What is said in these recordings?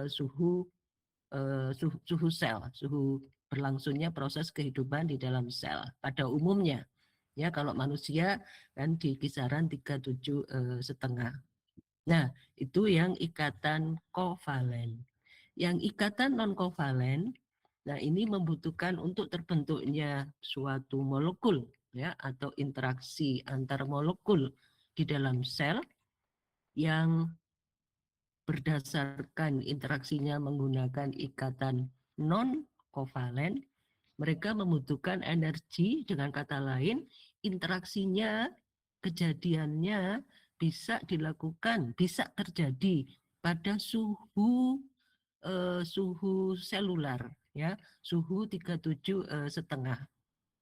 suhu sel, suhu berlangsungnya proses kehidupan di dalam sel pada umumnya. Ya, kalau manusia kan di kisaran 37,5. Nah, itu yang ikatan kovalen. Yang ikatan non kovalen, nah ini membutuhkan untuk terbentuknya suatu molekul ya atau interaksi antar molekul di dalam sel yang berdasarkan interaksinya menggunakan ikatan non kovalen, mereka membutuhkan energi, dengan kata lain interaksinya, kejadiannya bisa dilakukan, bisa terjadi pada suhu selular ya, suhu 37,5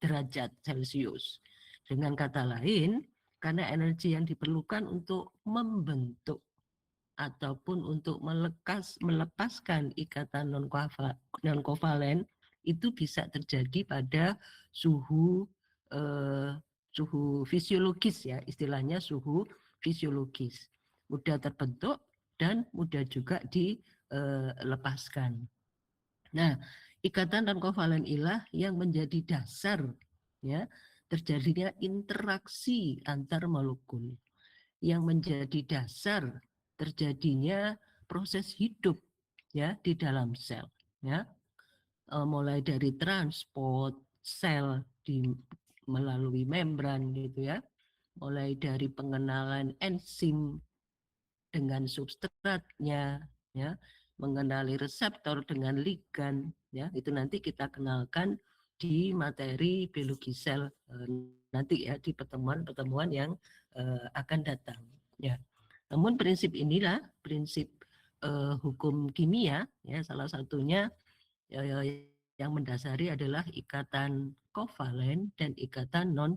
derajat Celcius. Dengan kata lain, karena energi yang diperlukan untuk membentuk ataupun untuk melepaskan ikatan non kovalen itu bisa terjadi pada suhu eh, suhu fisiologis ya, istilahnya suhu fisiologis, mudah terbentuk dan mudah juga dilepaskan. Nah, ikatan non kovalen inilah yang menjadi dasar ya terjadinya interaksi antar molekul, yang menjadi dasar terjadinya proses hidup ya di dalam sel ya. Mulai dari transport sel melalui membran gitu ya, mulai dari pengenalan enzim dengan substratnya ya, mengenali reseptor dengan ligan ya, itu nanti kita kenalkan di materi biologi sel nanti ya di pertemuan-pertemuan yang akan datang ya. Namun prinsip inilah prinsip hukum kimia ya, salah satunya yang mendasari adalah ikatan kovalen dan ikatan non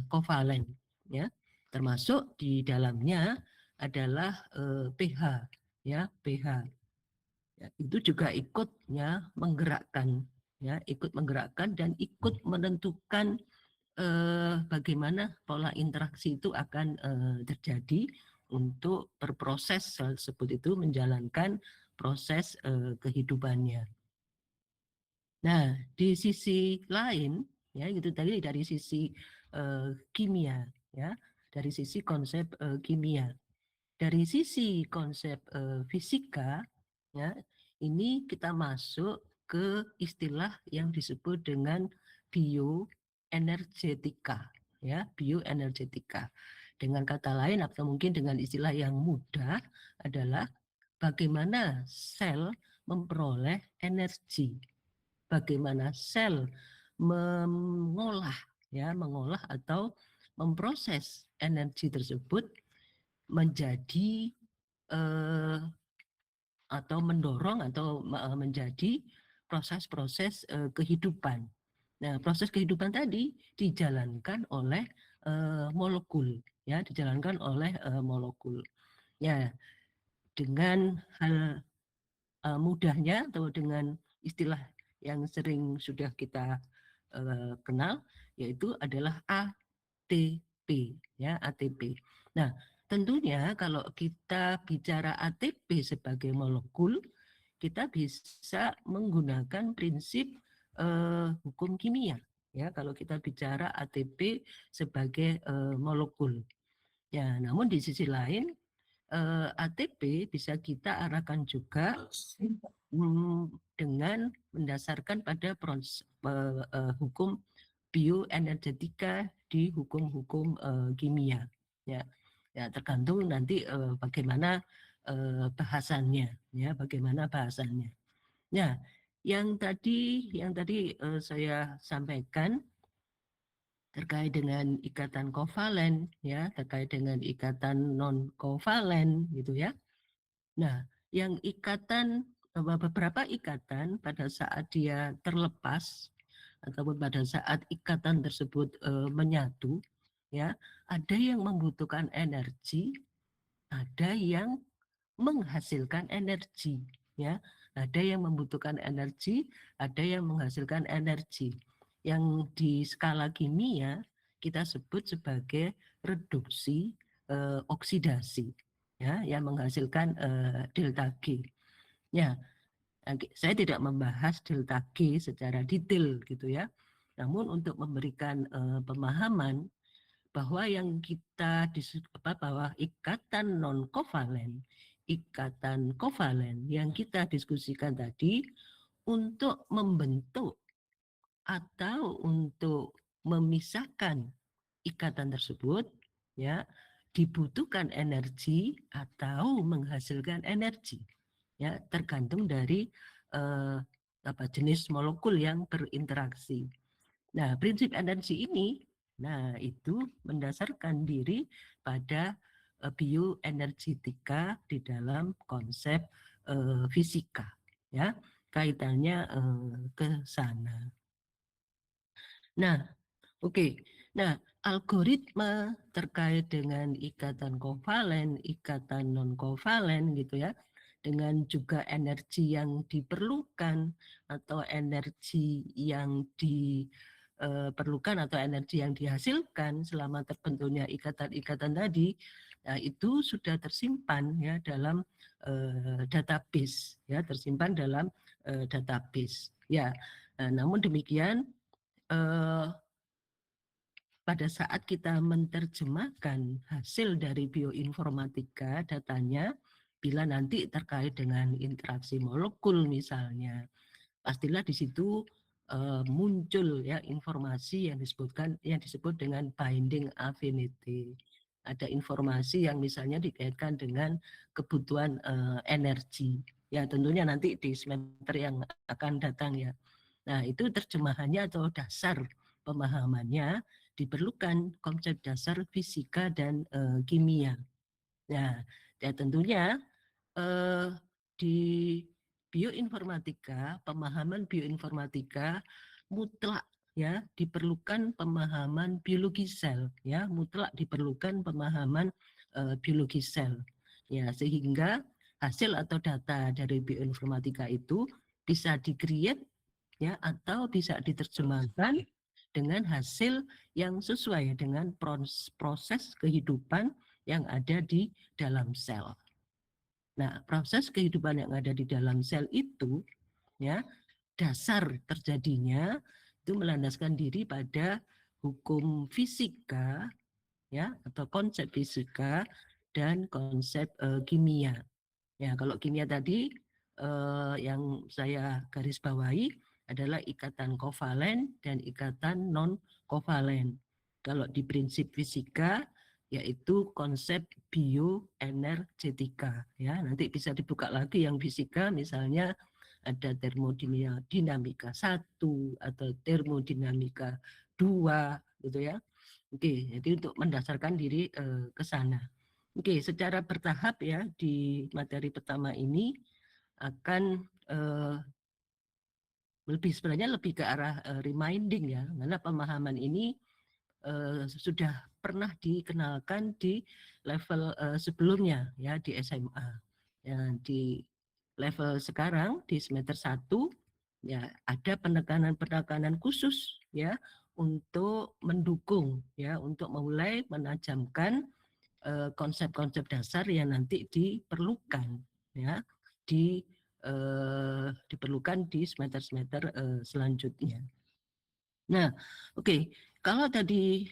kovalen ya. Termasuk di dalamnya adalah pH ya, pH. Ya, itu juga ikut ya menggerakkan ya, ikut menggerakkan dan ikut menentukan bagaimana pola interaksi itu akan terjadi untuk berproses sel tersebut itu menjalankan proses kehidupannya. Nah, di sisi lain ya itu tadi dari sisi kimia ya, dari sisi konsep kimia. Dari sisi konsep fisika ya, ini kita masuk ke istilah yang disebut dengan bioenergetika ya, bioenergetika. Dengan kata lain atau mungkin dengan istilah yang mudah adalah bagaimana sel memperoleh energi, bagaimana sel mengolah atau memproses energi tersebut menjadi atau mendorong atau menjadi proses-proses kehidupan. Nah, proses kehidupan tadi dijalankan oleh molekul ya, dijalankan oleh molekul. Ya, dengan hal mudahnya atau dengan istilah yang sering sudah kita kenal yaitu adalah ATP ya, ATP. Nah, tentunya kalau kita bicara ATP sebagai molekul, kita bisa menggunakan prinsip hukum kimia ya kalau kita bicara ATP sebagai molekul. Ya, namun di sisi lain ATP bisa kita arahkan juga dengan mendasarkan pada hukum bioenergetika di hukum-hukum kimia ya. Ya, tergantung nanti bagaimana bahasannya ya, bagaimana bahasannya. Nah, yang tadi saya sampaikan terkait dengan ikatan kovalen ya, terkait dengan ikatan non kovalen gitu ya. Nah, yang beberapa ikatan pada saat dia terlepas ataupun pada saat ikatan tersebut menyatu ya, ada yang membutuhkan energi, ada yang menghasilkan energi ya, ada yang membutuhkan energi, ada yang menghasilkan energi, yang di skala kimia kita sebut sebagai reduksi oksidasi ya, yang menghasilkan delta G. Ya, saya tidak membahas delta G secara detail gitu ya. Namun untuk memberikan pemahaman bahwa yang kita bahwa ikatan non kovalen yang kita diskusikan tadi untuk membentuk atau untuk memisahkan ikatan tersebut ya dibutuhkan energi atau menghasilkan energi ya tergantung dari eh, jenis molekul yang berinteraksi. Nah, prinsip energi ini itu mendasarkan diri pada bioenergetika di dalam konsep fisika ya kaitannya ke sana. Nah, oke. Nah, algoritma terkait dengan ikatan kovalen, ikatan non kovalen gitu ya, dengan juga energi yang diperlukan atau energi yang diperlukan atau energi yang dihasilkan selama terbentuknya ikatan-ikatan tadi, nah itu sudah tersimpan ya dalam database ya, tersimpan dalam database. Ya, namun demikian eh, pada saat kita menerjemahkan hasil dari bioinformatika datanya, bila nanti terkait dengan interaksi molekul misalnya, pastilah di situ muncul ya informasi yang disebut dengan binding affinity. Ada informasi yang misalnya dikaitkan dengan kebutuhan energi. Ya tentunya nanti di semester yang akan datang ya. Nah itu terjemahannya atau dasar pemahamannya diperlukan konsep dasar fisika dan kimia. Nah, ya tentunya di bioinformatika, pemahaman bioinformatika mutlak ya diperlukan pemahaman biologi sel ya, mutlak diperlukan pemahaman biologi sel. Ya, sehingga hasil atau data dari bioinformatika itu bisa di-create ya atau bisa diterjemahkan dengan hasil yang sesuai dengan proses kehidupan yang ada di dalam sel. Nah, proses kehidupan yang ada di dalam sel itu ya dasar terjadinya itu melandaskan diri pada hukum fisika ya atau konsep fisika dan konsep kimia. Ya, kalau kimia tadi yang saya garis bawahi adalah ikatan kovalen dan ikatan non kovalen. Kalau di prinsip fisika yaitu konsep bioenergetika ya. Nanti bisa dibuka lagi yang fisika misalnya ada termodinamika 1 atau termodinamika 2 gitu ya. Oke, jadi untuk mendasarkan diri ke sana. Oke, secara bertahap ya di materi pertama ini akan sebenarnya lebih ke arah reminding ya, karena pemahaman ini sudah pernah dikenalkan di level sebelumnya ya di SMA. Ya, di level sekarang di semester 1 ya ada penekanan-penekanan khusus ya untuk mendukung ya untuk mulai menajamkan konsep-konsep dasar yang nanti diperlukan ya diperlukan di semester-semester selanjutnya. Nah, oke, kalau tadi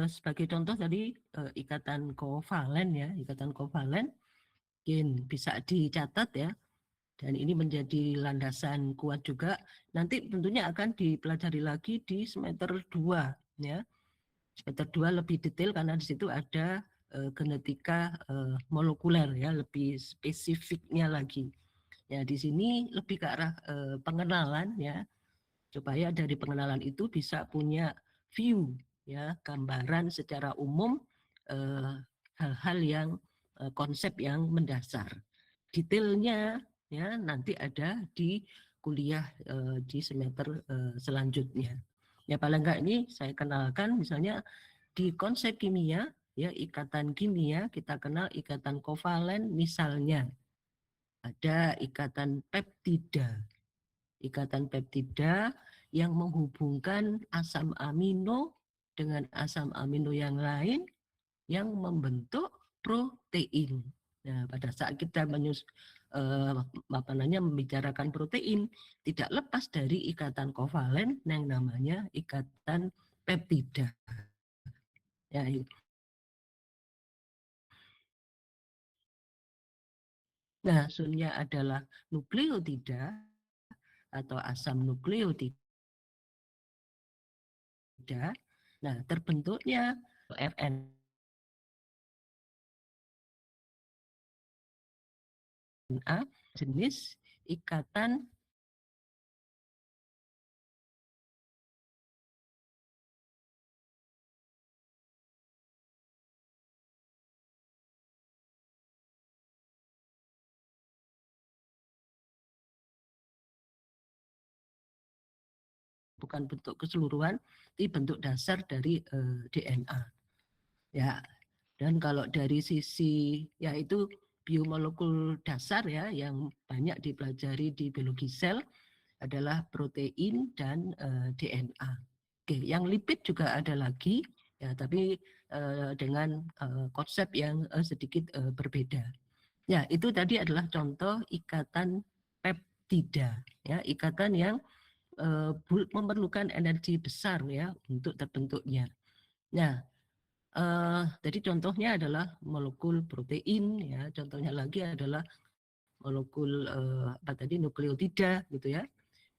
sebagai contoh tadi ikatan kovalen ya, ikatan kovalen mungkin bisa dicatat ya, dan ini menjadi landasan kuat juga. Nanti tentunya akan dipelajari lagi di semester 2 ya. Semester 2 lebih detail karena di situ ada genetika molekuler ya, lebih spesifiknya lagi. Ya, di sini lebih ke arah pengenalan ya, supaya dari pengenalan itu bisa punya view ya, gambaran secara umum hal-hal yang konsep yang mendasar. Detailnya ya nanti ada di kuliah di semester selanjutnya. Ya paling enggak ini saya kenalkan misalnya di konsep kimia ya ikatan kimia kita kenal ikatan kovalen misalnya ada ikatan peptida. Ikatan peptida yang menghubungkan asam amino dengan asam amino yang lain yang membentuk protein. Nah, pada saat kita membicarakan protein, tidak lepas dari ikatan kovalen yang namanya ikatan peptida. Ya, nah, sunnya adalah nukleotida atau asam nukleotida. Nah, terbentuknya RNA jenis ikatan bukan bentuk keseluruhan, tapi bentuk dasar dari DNA. Ya, dan kalau dari sisi yaitu biomolekul dasar ya yang banyak dipelajari di biologi sel adalah protein dan DNA. Oke, yang lipid juga ada lagi ya, tapi dengan konsep yang sedikit berbeda. Ya, itu tadi adalah contoh ikatan peptida, ya, ikatan yang memerlukan energi besar ya untuk terbentuknya. Nah, jadi contohnya adalah molekul protein ya, contohnya lagi adalah molekul apa tadi nukleotida gitu ya.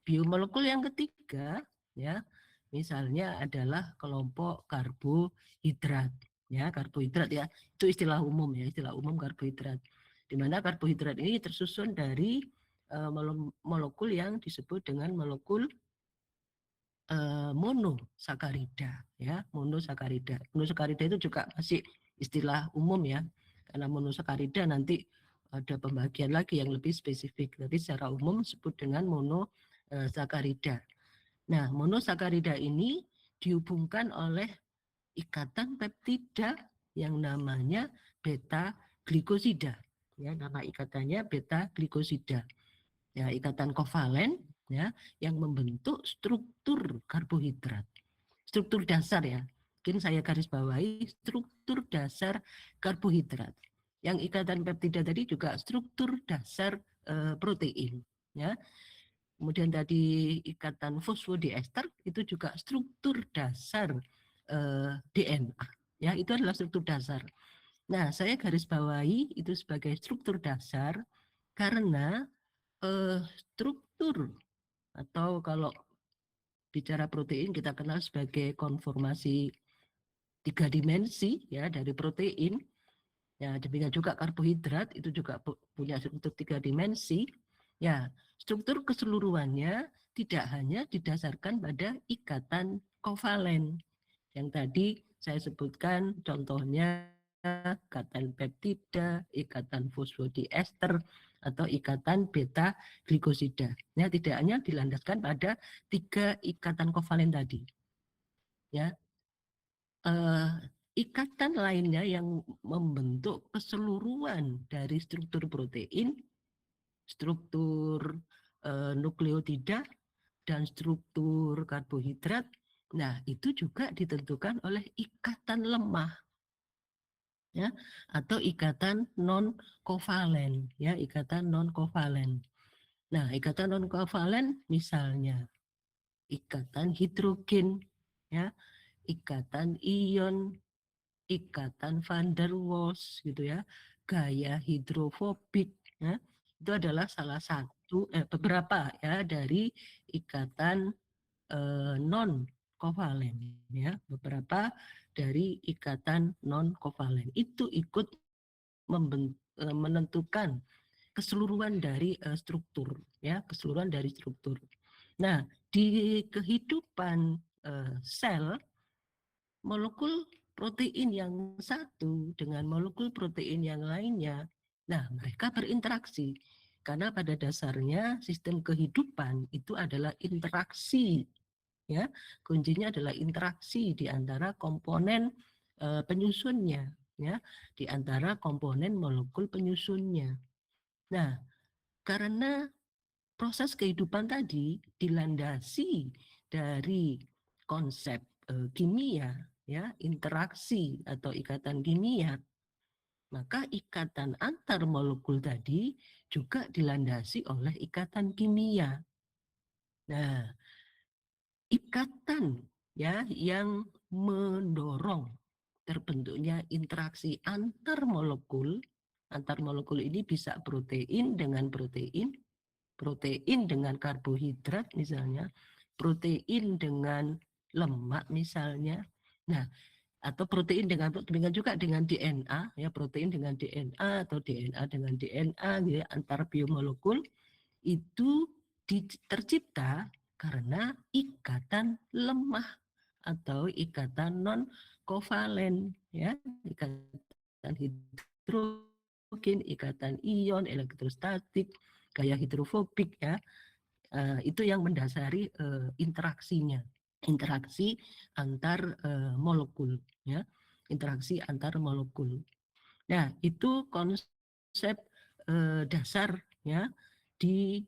Biomolekul yang ketiga ya, misalnya adalah kelompok karbohidrat ya, karbohidrat ya. Itu istilah umum ya, istilah umum karbohidrat. Di mana karbohidrat ini tersusun dari molekul yang disebut dengan molekul monosakarida ya, monosakarida. Monosakarida itu juga masih istilah umum ya, karena monosakarida nanti ada pembagian lagi yang lebih spesifik, tapi secara umum disebut dengan monosakarida. Nah, monosakarida ini dihubungkan oleh ikatan peptida yang namanya beta glikosida. Ya, nama ikatannya beta glikosida. Ya, ikatan kovalen ya yang membentuk struktur karbohidrat. Struktur dasar ya. Mungkin saya garis bawahi struktur dasar karbohidrat. Yang ikatan peptida tadi juga struktur dasar protein ya. Kemudian tadi ikatan fosfodiester itu juga struktur dasar DNA. Ya, itu adalah struktur dasar. Nah, saya garis bawahi itu sebagai struktur dasar karena struktur atau kalau bicara protein kita kenal sebagai konformasi tiga dimensi ya dari protein. Ya, demikian juga karbohidrat itu juga punya struktur tiga dimensi. Ya, struktur keseluruhannya tidak hanya didasarkan pada ikatan kovalen. Yang tadi saya sebutkan contohnya ikatan peptida, ikatan fosfodiester, atau ikatan beta glikosida. Ya, tidak hanya dilandaskan pada tiga ikatan kovalen tadi. Ya, ikatan lainnya yang membentuk keseluruhan dari struktur protein, struktur nukleotida, dan struktur karbohidrat. Nah, itu juga ditentukan oleh ikatan lemah ya atau ikatan non kovalen ya, ikatan non kovalen. Nah, ikatan non kovalen misalnya ikatan hidrogen ya, ikatan ion, ikatan van der Waals gitu ya, gaya hidrofobik ya. Itu adalah salah satu beberapa ya dari ikatan non kovalen ya, beberapa dari ikatan non kovalen itu ikut menentukan keseluruhan dari struktur ya, keseluruhan dari struktur. Nah, di kehidupan sel, molekul protein yang satu dengan molekul protein yang lainnya, nah mereka berinteraksi karena pada dasarnya sistem kehidupan itu adalah interaksi ya, kuncinya adalah interaksi di antara komponen penyusunnya ya, di antara komponen molekul penyusunnya. Nah, karena proses kehidupan tadi dilandasi dari konsep kimia ya, interaksi atau ikatan kimia, maka ikatan antar molekul tadi juga dilandasi oleh ikatan kimia. Nah, ikatan ya yang mendorong terbentuknya interaksi antar molekul. Antar molekul ini bisa protein dengan protein, protein dengan karbohidrat misalnya, protein dengan lemak misalnya. Nah, atau protein dengan juga dengan DNA ya, protein dengan DNA atau DNA dengan DNA ya, antar biomolekul itu tercipta karena ikatan lemah atau ikatan non kovalen ya, ikatan hidrogen, ikatan ion, elektrostatik, gaya hidrofobik ya. Itu yang mendasari interaksinya, interaksi antar molekul ya, interaksi antar molekul. Nah, itu konsep dasar ya di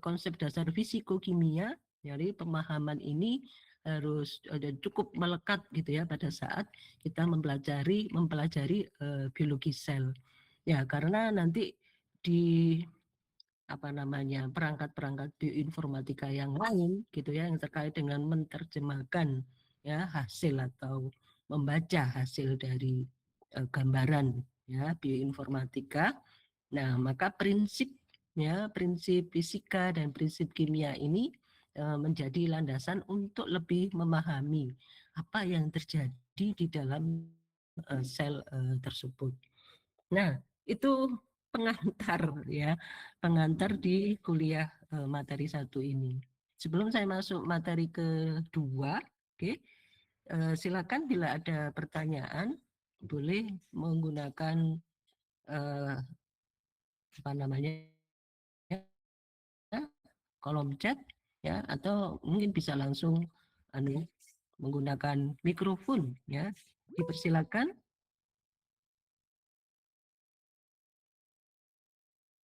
konsep dasar fisikokimia. Jadi pemahaman ini harus cukup melekat gitu ya pada saat kita mempelajari biologi sel. Ya, karena nanti di perangkat-perangkat bioinformatika yang lain gitu ya, yang terkait dengan menerjemahkan ya hasil atau membaca hasil dari gambaran ya bioinformatika. Nah, maka prinsip fisika dan prinsip kimia ini menjadi landasan untuk lebih memahami apa yang terjadi di dalam sel tersebut. Nah, itu pengantar ya, pengantar di kuliah materi 1 ini. Sebelum saya masuk materi kedua, oke, silakan bila ada pertanyaan boleh menggunakan apa namanya kolom chat ya, atau mungkin bisa langsung menggunakan mikrofon ya. Dipersilakan.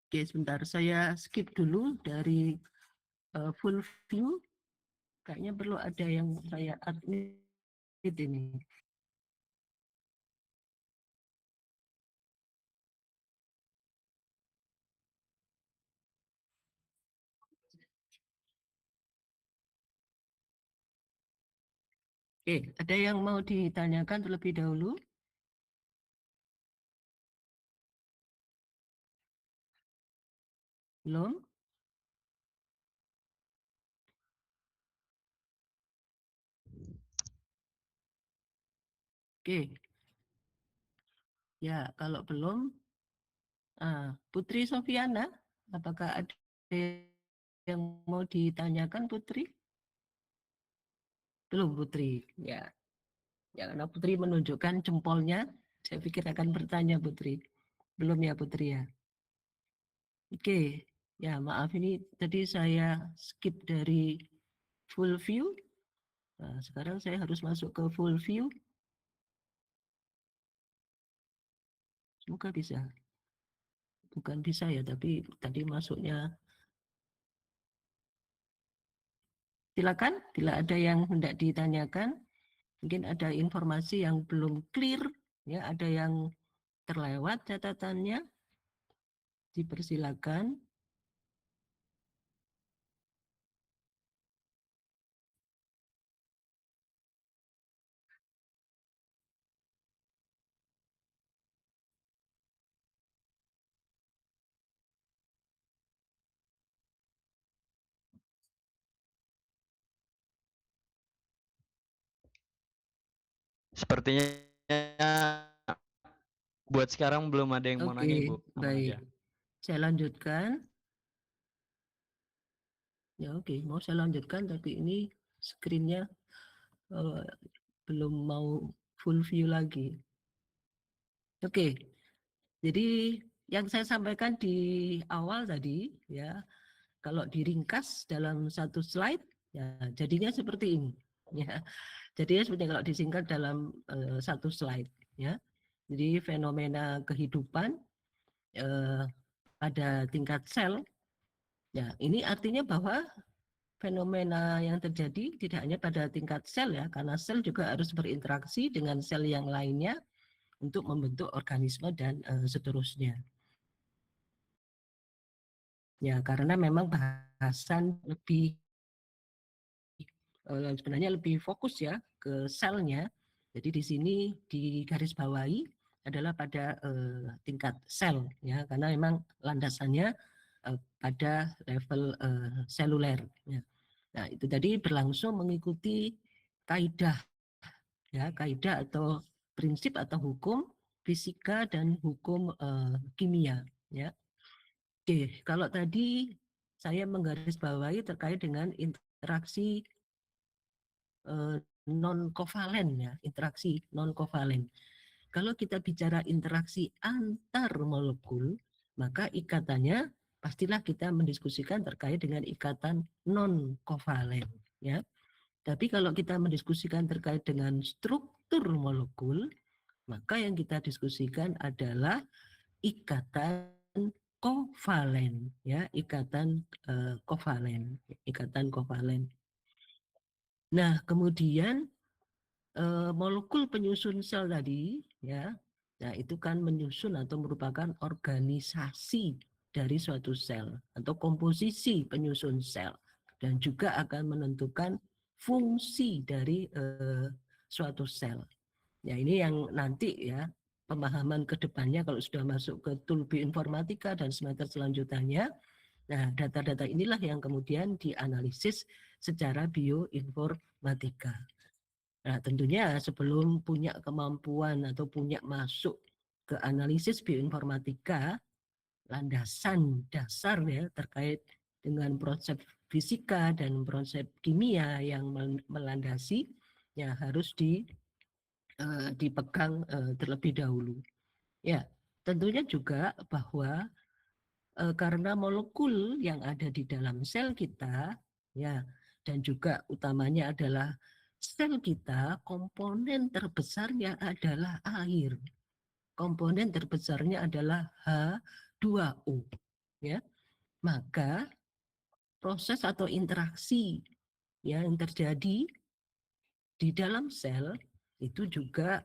Oke, sebentar saya skip dulu dari full view. Kayaknya perlu ada yang saya admit ini. Oke, ada yang mau ditanyakan terlebih dahulu? Belum? Oke. Ya, kalau belum, Putri Sofiana, apakah ada yang mau ditanyakan Putri? Belum Putri, ya. Ya, karena Putri menunjukkan jempolnya, saya pikir akan bertanya Putri. Belum ya Putri ya? Oke, ya maaf ini tadi saya skip dari full view. Nah, sekarang saya harus masuk ke full view. Semoga bisa. Bukan bisa ya, tapi tadi masuknya. Silakan, bila ada yang hendak ditanyakan, mungkin ada informasi yang belum clear, ya, ada yang terlewat catatannya, dipersilakan. Sepertinya buat sekarang belum ada yang mau nanya, Oke, Ibu. Aman baik. aja. Saya lanjutkan. Ya oke, mau saya lanjutkan, tapi ini screen-nya belum mau full view lagi. Oke, jadi yang saya sampaikan di awal tadi, ya, kalau diringkas dalam satu slide, ya jadinya seperti ini. Ya, jadinya seperti kalau disingkat dalam satu slide. Ya, jadi fenomena kehidupan pada tingkat sel. Ya, ini artinya bahwa fenomena yang terjadi tidak hanya pada tingkat sel ya, karena sel juga harus berinteraksi dengan sel yang lainnya untuk membentuk organisme dan seterusnya. Ya, karena memang bahasan lebih sebenarnya lebih fokus ya ke selnya. Jadi di sini di garis bawahi adalah pada tingkat sel ya, karena memang landasannya pada level seluler. Ya. Nah itu tadi berlangsung mengikuti kaidah ya, kaidah atau prinsip atau hukum fisika dan hukum kimia. Ya. Oke, kalau tadi saya menggarisbawahi terkait dengan interaksi non kovalen ya, interaksi non kovalen. Kalau kita bicara interaksi antar molekul, maka ikatannya pastilah kita mendiskusikan terkait dengan ikatan non kovalen ya. Tapi kalau kita mendiskusikan terkait dengan struktur molekul, maka yang kita diskusikan adalah ikatan kovalen ya, ikatan kovalen, ikatan kovalen. Nah, kemudian molekul penyusun sel tadi ya, nah itu kan menyusun atau merupakan organisasi dari suatu sel atau komposisi penyusun sel dan juga akan menentukan fungsi dari suatu sel. Ya ini yang nanti ya pemahaman kedepannya kalau sudah masuk ke tool bioinformatika dan semester selanjutnya. Nah data-data inilah yang kemudian dianalisis secara bioinformatika. Nah, tentunya sebelum punya kemampuan atau punya masuk ke analisis bioinformatika, landasan dasar ya terkait dengan proses fisika dan proses kimia yang melandasi ya harus dipegang terlebih dahulu. Ya, tentunya juga bahwa karena molekul yang ada di dalam sel kita ya dan juga utamanya adalah sel kita, komponen terbesarnya adalah air. Komponen terbesarnya adalah H2O ya. Maka proses atau interaksi yang terjadi di dalam sel itu juga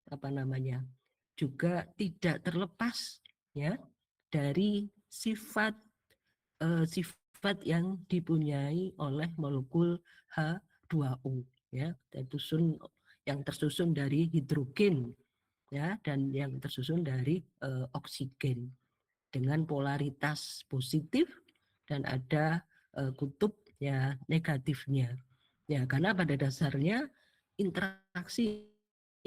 apa namanya? Juga tidak terlepas ya dari sifat yang dipunyai oleh molekul H2O ya, yang tersusun dari hidrogen ya dan yang tersusun dari oksigen dengan polaritas positif dan ada kutub ya negatifnya. Ya, karena pada dasarnya interaksi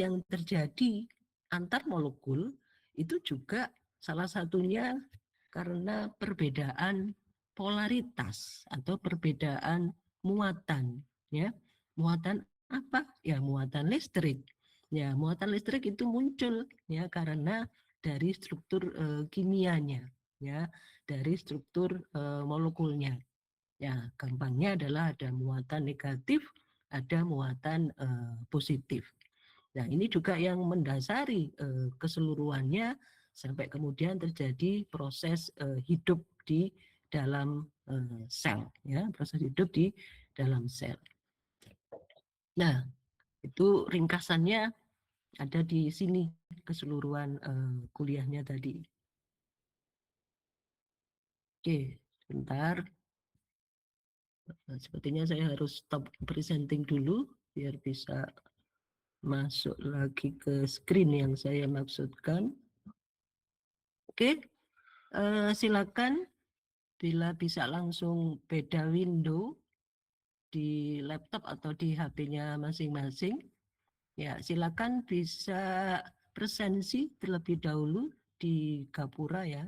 yang terjadi antar molekul itu juga salah satunya karena perbedaan polaritas atau perbedaan muatan ya. Muatan apa? Ya muatan listrik. Ya, muatan listrik itu muncul ya karena dari struktur kimianya ya, dari struktur molekulnya. Ya, gampangnya adalah ada muatan negatif, ada muatan positif. Nah, ini juga yang mendasari keseluruhannya sampai kemudian terjadi proses hidup di dalam sel, ya, proses hidup di dalam sel. Nah, itu ringkasannya ada di sini keseluruhan kuliahnya tadi. Oke, sebentar. Sepertinya saya harus stop presenting dulu biar bisa masuk lagi ke screen yang saya maksudkan. Oke, silakan bila bisa langsung beda window di laptop atau di HP-nya masing-masing. Ya, silakan bisa presensi terlebih dahulu di Gapura ya.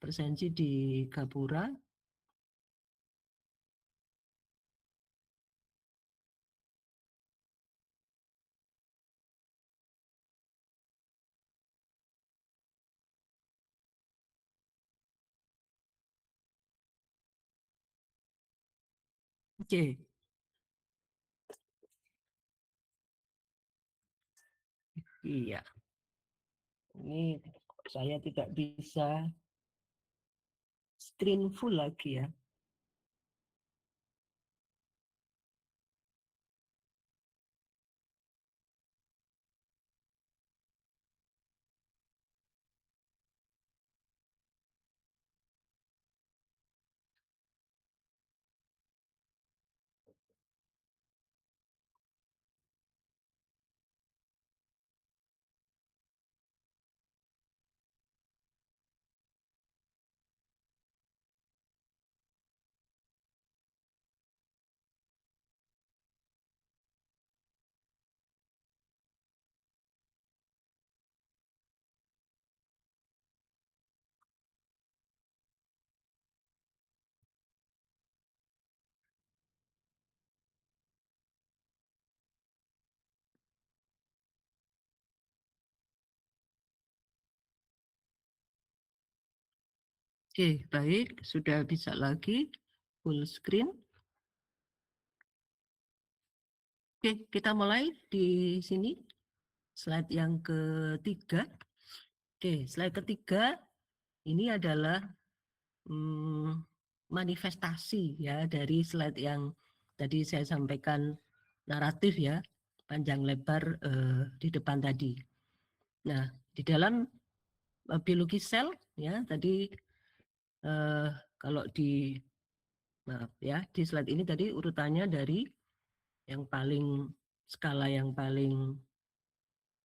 Presensi di Gapura. Oke, iya. Ini saya tidak bisa screen full lagi ya. Oke, baik, sudah bisa lagi full screen. Oke, kita mulai di sini, slide yang ketiga. Oke, slide ketiga ini adalah manifestasi ya dari slide yang tadi saya sampaikan, naratif ya, panjang lebar di depan tadi. Nah, di dalam biologi sel ya tadi kalau di maaf ya, di slide ini tadi urutannya dari yang paling skala yang paling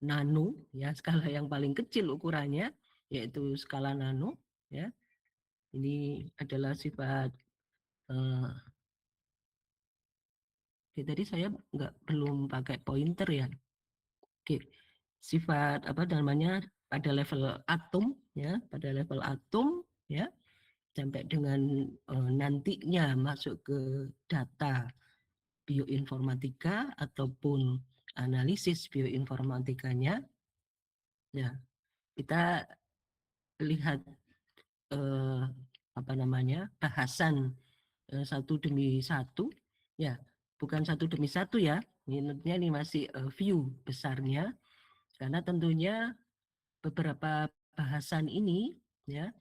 nano ya, skala yang paling kecil ukurannya yaitu skala nano ya. Ini adalah sifat oke, tadi saya belum pakai pointer ya. Oke, sifat apa namanya pada level atom ya, pada level atom ya, sampai dengan nantinya masuk ke data bioinformatika ataupun analisis bioinformatikanya. Ya, kita lihat apa namanya bahasan satu demi satu ya, bukan satu demi satu ya, ini masih view besarnya, karena tentunya beberapa bahasan ini ya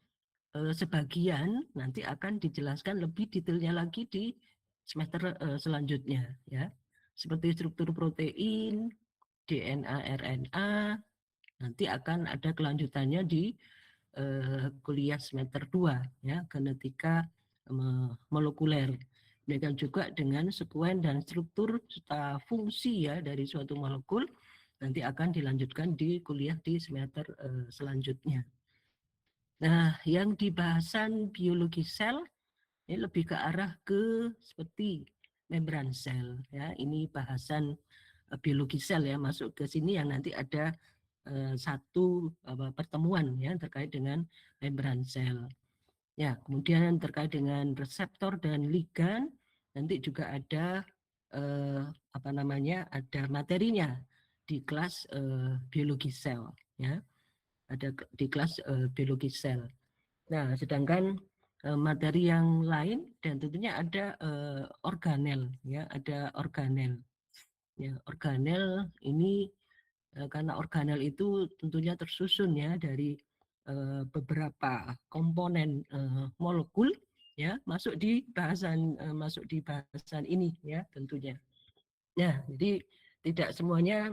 sebagian nanti akan dijelaskan lebih detailnya lagi di semester selanjutnya ya, seperti struktur protein, DNA, RNA, nanti akan ada kelanjutannya di kuliah semester 2 ya, genetika molekuler. Demikian juga dengan sekuen dan struktur serta fungsi ya dari suatu molekul nanti akan dilanjutkan di kuliah di semester selanjutnya. Nah, yang di bahasan biologi sel ini lebih ke arah ke seperti membran sel ya. Ini bahasan biologi sel ya, masuk ke sini yang nanti ada satu pertemuan ya terkait dengan membran sel. Ya, kemudian terkait dengan reseptor dan ligan nanti juga ada apa namanya, ada materinya di kelas biologi sel ya. Ada di kelas biologi sel. Nah, sedangkan materi yang lain dan tentunya ada organel ya, ada organel. Ya, organel ini karena organel itu tentunya tersusun ya dari beberapa komponen molekul ya, masuk di bahasan ini ya tentunya. Nah, jadi tidak semuanya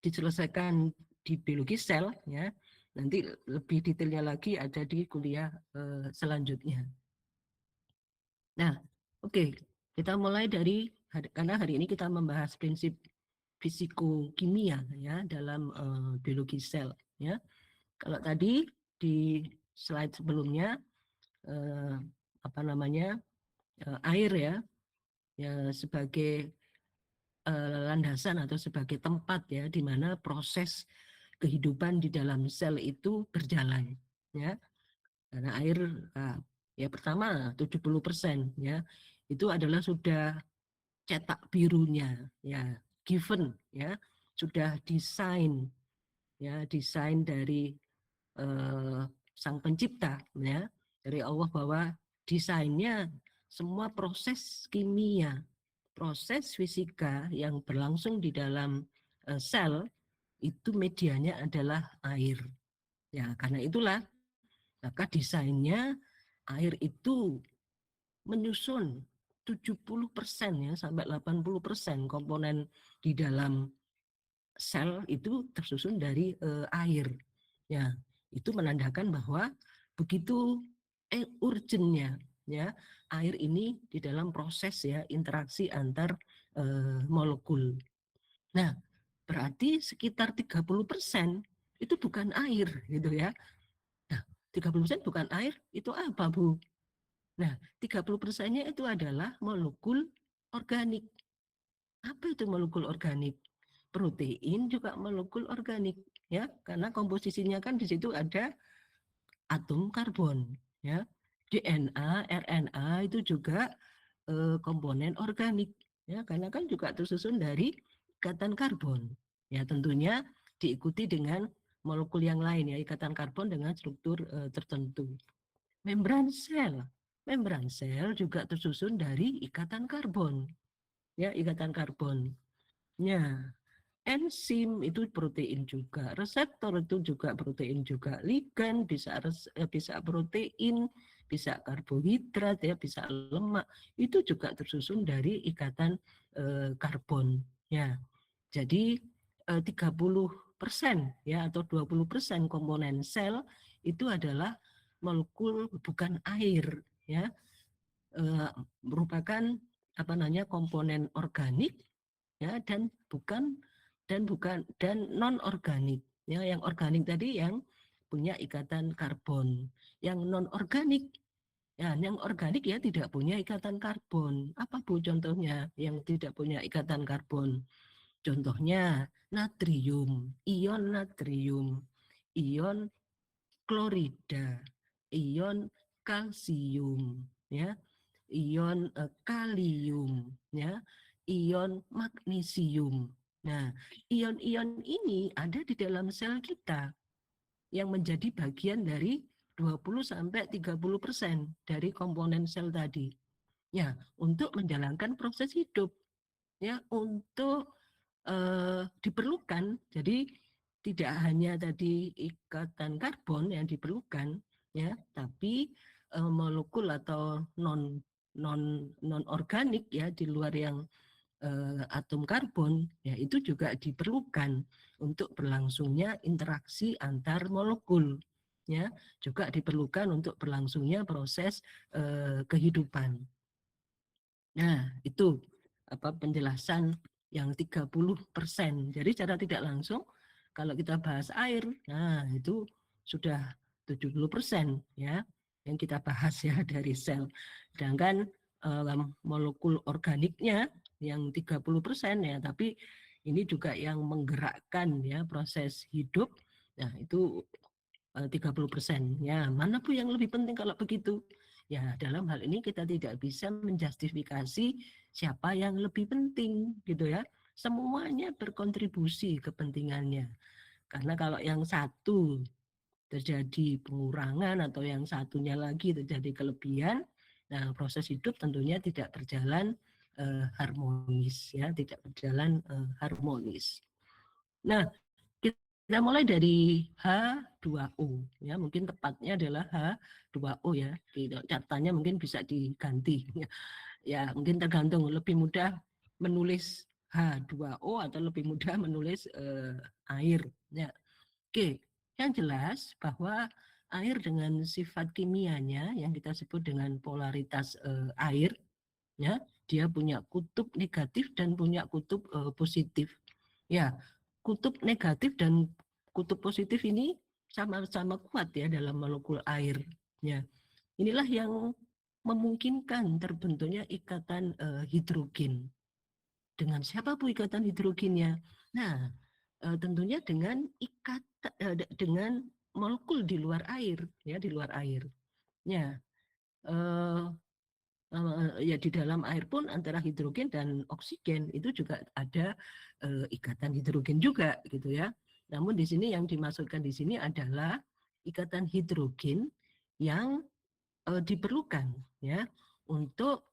diselesaikan di biologi sel ya. Nanti lebih detailnya lagi ada di kuliah selanjutnya. Nah, oke, kita mulai dari karena hari ini kita membahas prinsip fisikokimia ya dalam biologi sel ya. Kalau tadi di slide sebelumnya apa namanya air ya, ya sebagai landasan atau sebagai tempat ya di mana proses kehidupan di dalam sel itu berjalan ya. Karena air ya pertama 70% ya itu adalah sudah cetak birunya ya, given ya, sudah desain ya, desain dari sang pencipta ya, dari Allah, bahwa desainnya semua proses kimia, proses fisika yang berlangsung di dalam sel itu medianya adalah air. Ya, karena itulah maka desainnya air itu menyusun 70% ya sampai 80% komponen di dalam sel itu tersusun dari air. Ya, itu menandakan bahwa begitu urgentnya ya air ini di dalam proses ya interaksi antar molekul. Nah, berarti sekitar 30% itu bukan air gitu ya. Nah, 30% bukan air, itu apa, Bu? Nah, 30%-nya itu adalah molekul organik. Apa itu molekul organik? Protein juga molekul organik ya, karena komposisinya kan di situ ada atom karbon ya. DNA, RNA itu juga komponen organik ya, karena kan juga tersusun dari ikatan karbon. Ya, tentunya diikuti dengan molekul yang lain ya, ikatan karbon dengan struktur tertentu. Membran sel juga tersusun dari ikatan karbon. Ya, ikatan karbon. Ya, enzim itu protein juga, reseptor itu juga protein juga, ligand bisa protein, bisa karbohidrat ya, bisa lemak, itu juga tersusun dari ikatan karbon. Ya, jadi 30% ya atau 20% komponen sel itu adalah molekul bukan air ya, merupakan apa namanya komponen organik ya dan non organik ya. Yang organik tadi yang punya ikatan karbon, yang non organik ya, yang organik ya tidak punya ikatan karbon. Apa Bu contohnya yang tidak punya ikatan karbon? Contohnya natrium, ion klorida, ion kalsium, ya, ion kalium, ya, ion magnesium. Nah, ion-ion ini ada di dalam sel kita yang menjadi bagian dari 20 sampai 30% dari komponen sel tadi. Ya, untuk menjalankan proses hidup, ya, untuk diperlukan. Jadi tidak hanya tadi ikatan karbon yang diperlukan, ya, tapi molekul atau non non non organik ya di luar yang atom karbon ya itu juga diperlukan untuk berlangsungnya interaksi antar molekul, ya, juga diperlukan untuk berlangsungnya proses kehidupan. Nah, itu apa penjelasan yang 30%. Jadi secara tidak langsung kalau kita bahas air, nah itu sudah 70% ya yang kita bahas ya dari sel. Sedangkan molekul organiknya yang 30% ya, tapi ini juga yang menggerakkan ya proses hidup. Nah, itu 30%. Ya, mana Bu yang lebih penting kalau begitu? Ya, dalam hal ini kita tidak bisa menjustifikasi siapa yang lebih penting gitu ya. Semuanya berkontribusi kepentingannya. Karena kalau yang satu terjadi pengurangan atau yang satunya lagi terjadi kelebihan, nah proses hidup tentunya tidak berjalan harmonis ya, tidak berjalan harmonis. Nah, kita mulai dari H2O ya, mungkin tepatnya adalah H2O ya. Catatannya mungkin bisa diganti ya. Ya, mungkin tergantung lebih mudah menulis H2O atau lebih mudah menulis air ya. Oke, yang jelas bahwa air dengan sifat kimianya yang kita sebut dengan polaritas air ya, dia punya kutub negatif dan punya kutub positif. Ya, kutub negatif dan kutub positif ini sama-sama kuat ya dalam molekul air. Ya, inilah yang memungkinkan terbentuknya ikatan hidrogen. Dengan siapa Bu ikatan hidrogennya? Nah, tentunya dengan dengan molekul di luar air, ya di luar air. Ya, ya di dalam air pun antara hidrogen dan oksigen itu juga ada ikatan hidrogen juga gitu ya. Namun di sini yang dimaksudkan di sini adalah ikatan hidrogen yang diperlukan ya untuk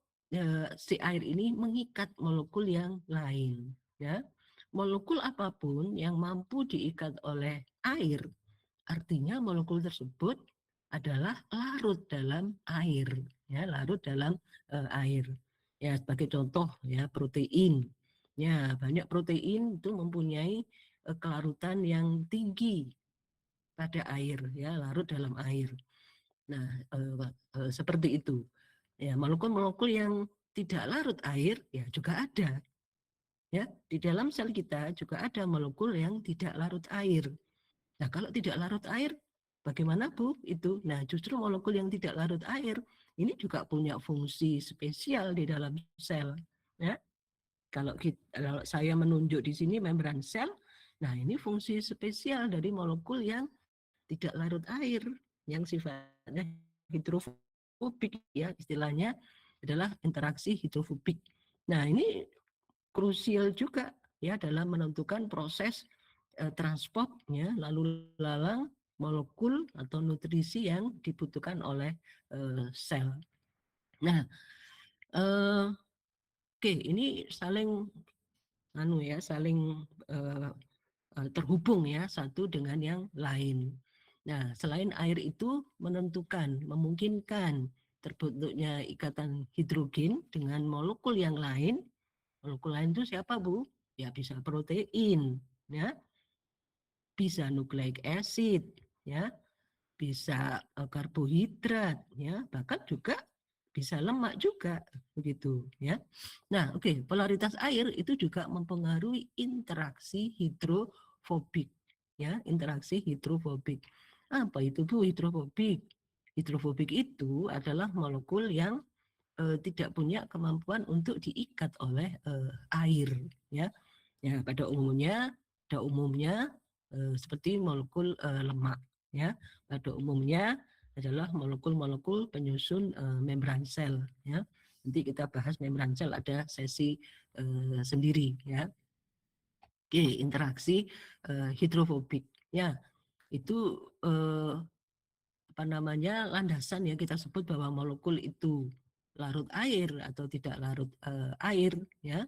si air ini mengikat molekul yang lain ya. Molekul apapun yang mampu diikat oleh air, artinya molekul tersebut adalah larut dalam air, ya, larut dalam air. Ya, sebagai contoh ya protein. Ya, banyak protein itu mempunyai kelarutan yang tinggi pada air, ya, larut dalam air. Nah, seperti itu. Ya, molekul-molekul yang tidak larut air ya juga ada. Ya, di dalam sel kita juga ada molekul yang tidak larut air. Nah, kalau tidak larut air, bagaimana Bu itu? Nah, justru molekul yang tidak larut air ini juga punya fungsi spesial di dalam sel. Ya, kalau saya menunjuk di sini membran sel, nah ini fungsi spesial dari molekul yang tidak larut air, yang sifatnya hidrofobik ya, istilahnya adalah interaksi hidrofobik. Nah, ini krusial juga ya dalam menentukan proses transportnya, lalu lalang molekul atau nutrisi yang dibutuhkan oleh sel. Nah, oke, ini saling saling terhubung ya satu dengan yang lain. Nah, selain air itu menentukan, memungkinkan terbentuknya ikatan hidrogen dengan molekul yang lain. Molekul lain itu siapa, Bu? Ya bisa protein, ya, bisa nucleic acid, ya, bisa karbohidrat, ya, bahkan juga bisa lemak juga, begitu, ya. Nah, oke, polaritas air itu juga mempengaruhi interaksi hidrofobik, ya, interaksi hidrofobik. Apa itu, Bu, hidrofobik? Hidrofobik itu adalah molekul yang tidak punya kemampuan untuk diikat oleh air, ya. Ya, pada umumnya seperti molekul lemak, ya. Pada umumnya adalah molekul-molekul penyusun membran sel, ya. Nanti kita bahas membran sel ada sesi sendiri, ya. Oke, interaksi hidrofobik, ya. Itu landasan ya, kita sebut bahwa molekul itu larut air atau tidak larut air, ya.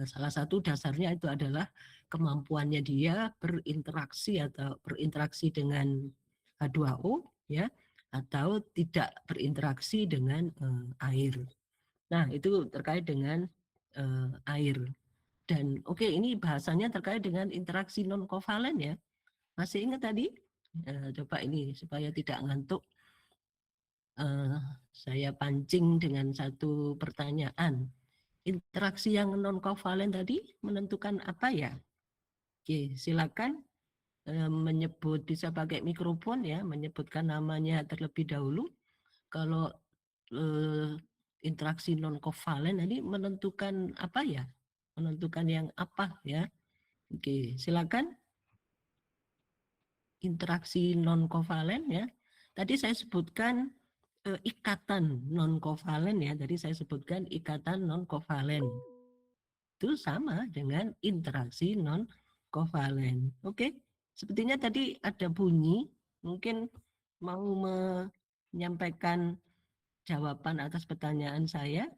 Salah satu dasarnya itu adalah kemampuannya dia berinteraksi dengan H2O, ya, atau tidak berinteraksi dengan air. Nah, itu terkait dengan air. Dan oke, ini bahasanya terkait dengan interaksi non kovalen ya. Masih ingat tadi? Coba ini supaya tidak ngantuk. Saya pancing dengan satu pertanyaan. Interaksi yang non kovalen tadi menentukan apa ya? Oke, silakan menyebut, bisa pakai mikrofon ya, menyebutkan namanya terlebih dahulu. Kalau interaksi non kovalen tadi menentukan apa ya? Menentukan yang apa ya? Oke, silakan. Interaksi non kovalen ya. Tadi saya sebutkan ikatan non kovalen ya. Tadi saya sebutkan ikatan non kovalen. Itu sama dengan interaksi non kovalen. Oke, sepertinya tadi ada bunyi, mungkin mau menyampaikan jawaban atas pertanyaan saya.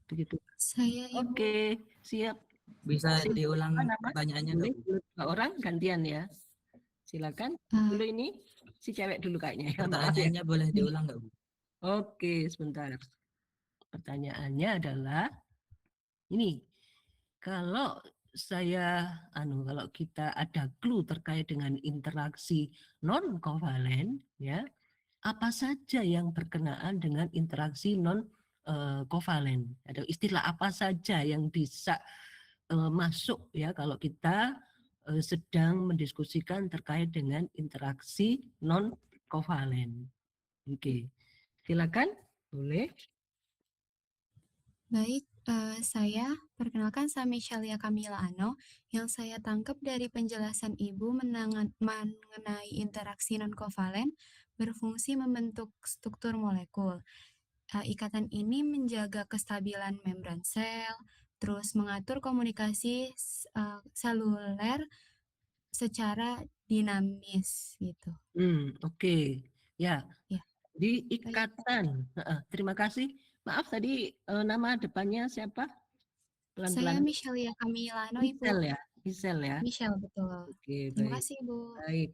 Begitu. Saya Ibu. Oke, siap. Bisa diulang pertanyaannya Boleh nggak, Bu? 2 orang gantian ya. Silakan. Dulu ini si cewek dulu kayaknya ya. Maaf ya. Pertanyaannya boleh diulang nggak, Bu? Oke, sebentar. Pertanyaannya adalah ini, kalau kalau kita ada clue terkait dengan interaksi non kovalen, ya, apa saja yang berkenaan dengan interaksi non kovalen? Ada istilah apa saja yang bisa masuk ya kalau kita sedang mendiskusikan terkait dengan interaksi non kovalen? Oke, silakan, boleh. Baik, saya perkenalkan saya Michelia Camila Ano. Yang saya tangkap dari penjelasan Ibu mengenai interaksi non-kovalen berfungsi membentuk struktur molekul. Ikatan ini menjaga kestabilan membran sel, terus mengatur komunikasi seluler secara dinamis gitu. Oke. Ya, Ya. di ikatan. Terima kasih. Maaf tadi nama depannya siapa? Saya Pelan-pelan. Michelia Camila Ano, Ibu. Michelle ya, Michelle ya. Michelle, betul. Oke, Terima baik. kasih, Bu. Baik.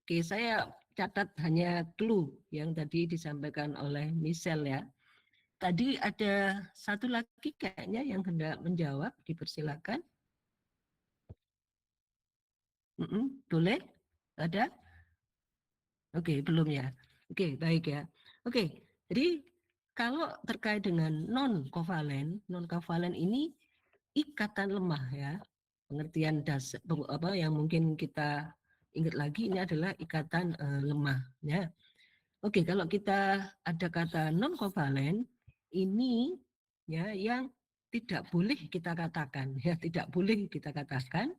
Oke, saya catat hanya clue yang tadi disampaikan oleh Michelle ya. Tadi ada satu lagi kayaknya yang hendak menjawab, dipersilakan. Boleh? Ada? Oke, belum ya. Oke, baik ya. Oke, jadi kalau terkait dengan non kovalen ini ikatan lemah ya. Pengertian dasar apa yang mungkin kita ingat lagi ini adalah ikatan lemah ya. Oke, kalau kita ada kata non kovalen ini ya yang tidak boleh kita katakan ya, tidak boleh kita katakan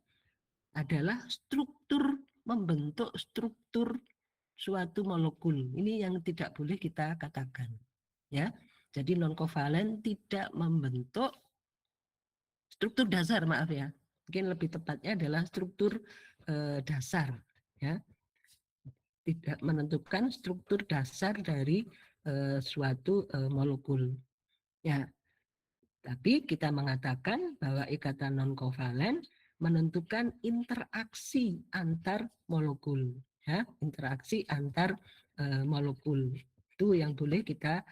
adalah membentuk struktur suatu molekul. Ini yang tidak boleh kita katakan. Ya. Jadi non kovalen tidak membentuk struktur dasar, maaf ya. Mungkin lebih tepatnya adalah struktur dasar, ya. Tidak menentukan struktur dasar dari suatu molekul. Ya, tapi kita mengatakan bahwa ikatan non kovalen menentukan interaksi antar molekul, ya, interaksi antar molekul. Itu yang boleh kita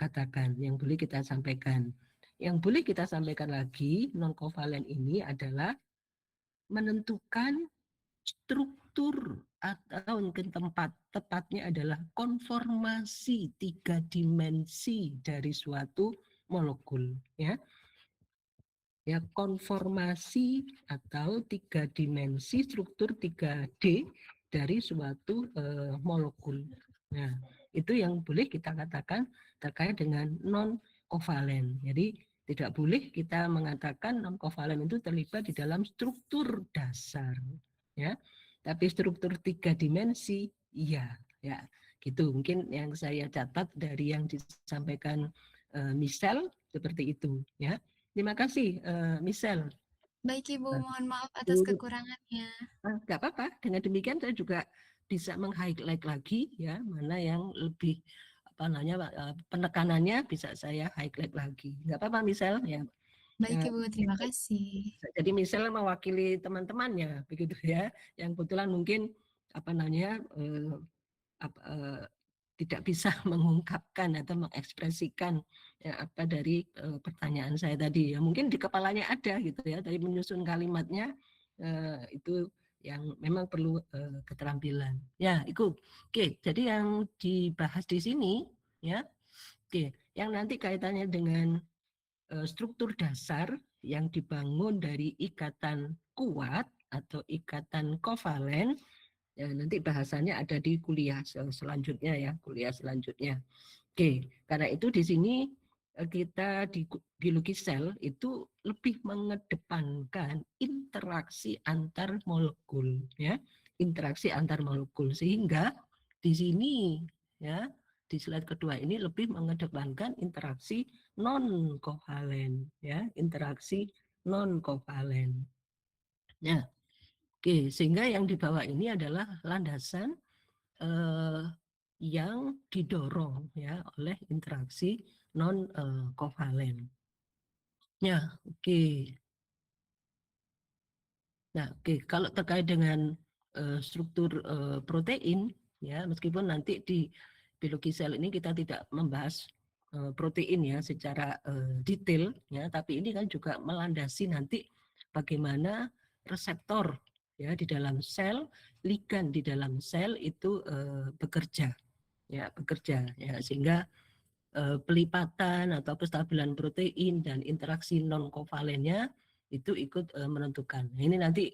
katakan, yang boleh kita sampaikan. Yang boleh kita sampaikan lagi, non kovalen ini adalah menentukan struktur atau mungkin tepatnya adalah konformasi 3 dimensi dari suatu molekul, ya. Ya, konformasi atau 3 dimensi struktur 3D dari suatu molekul. Nah, itu yang boleh kita katakan terkait dengan non kovalen. Jadi tidak boleh kita mengatakan non kovalen itu terlibat di dalam struktur dasar, ya. Tapi struktur 3 dimensi, iya, ya. Gitu. Mungkin yang saya catat dari yang disampaikan Michelle seperti itu, ya. Terima kasih, Michelle. Baik Ibu, mohon maaf atas Itu kekurangannya. nggak apa-apa. Dengan demikian saya juga bisa meng-highlight lagi ya mana yang lebih apa namanya penekanannya bisa saya highlight lagi. Nggak apa-apa, Michelle ya. Baik Ya, Ibu, terima kasih. jadi Michelle mewakili teman-temannya begitu ya. Yang kebetulan mungkin apa namanya tidak bisa mengungkapkan atau mengekspresikan ya, apa dari pertanyaan saya tadi ya mungkin di kepalanya ada gitu ya dari menyusun kalimatnya itu yang memang perlu keterampilan ya itu oke jadi yang dibahas di sini ya oke yang nanti kaitannya dengan struktur dasar yang dibangun dari ikatan kuat atau ikatan kovalen. Ya, nanti bahasannya ada di kuliah selanjutnya ya, kuliah selanjutnya. Oke, karena itu di sini kita di biologi sel itu lebih mengedepankan interaksi antar molekul ya, interaksi antar molekul sehingga di sini ya di slide kedua ini lebih mengedepankan interaksi non kovalen ya, interaksi non kovalen. Ya, oke, sehingga yang di bawah ini adalah landasan yang didorong ya oleh interaksi non kovalen. Ya, oke. Nah, oke, kalau terkait dengan struktur protein ya, meskipun nanti di biologi sel ini kita tidak membahas protein ya secara detail ya, tapi ini kan juga melandasi nanti bagaimana reseptor ya di dalam sel, ligan di dalam sel itu bekerja ya sehingga pelipatan atau kestabilan protein dan interaksi non kovalennya itu ikut menentukan. Nah, ini nanti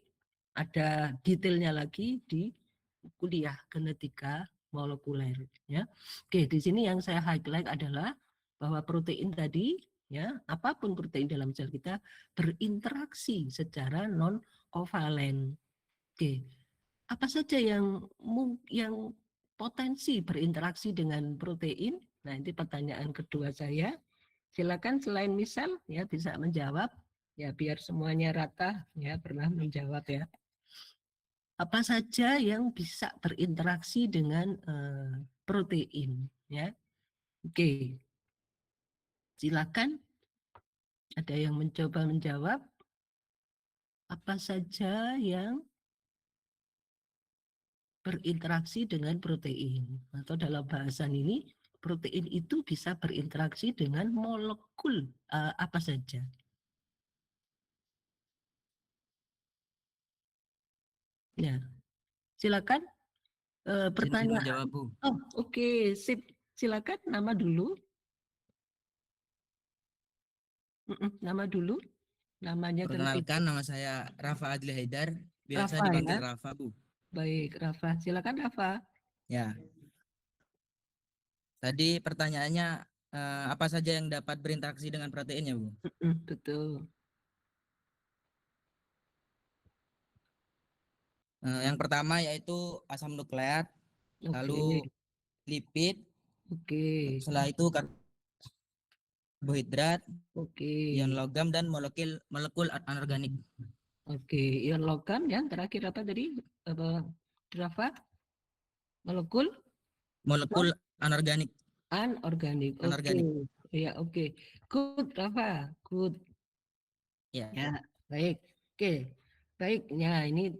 ada detailnya lagi di kuliah genetika molekuler ya. Oke, di sini yang saya highlight adalah bahwa protein tadi ya, apapun protein dalam sel kita berinteraksi secara non kovalen. Oke. Apa saja yang potensi berinteraksi dengan protein? Nah, ini pertanyaan kedua saya. Silakan selain misal ya bisa menjawab ya biar semuanya rata ya pernah menjawab ya. Apa saja yang bisa berinteraksi dengan protein ya? Oke. Silakan ada yang mencoba menjawab apa saja yang berinteraksi dengan protein atau dalam bahasan ini protein itu bisa berinteraksi dengan molekul apa saja. Ya, silakan pertanyaan. Menjawab, Bu. Oh, oke, sip. Silakan nama dulu. Nama dulu. Namanya Perkenalkan, nama saya Rafa Adli Haidar, biasa Rafa dipanggil ya. Rafa, Bu. Baik, Rafa. Silakan Rafa. Ya. Tadi pertanyaannya apa saja yang dapat berinteraksi dengan proteinnya, Bu? Betul. Yang pertama yaitu asam nukleat, lalu Oke. lipid, Oke. setelah itu karbohidrat, Oke. ion logam dan molekul anorganik. Oke, ion logam ya. Terakhir apa tadi? Apa, Rafa? Molekul Molekul anorganik. anorganik. Oke, Anorganik. ya oke. Good, Rafa. Good. Ya. Ya, baik. Oke, baik. Ya, ini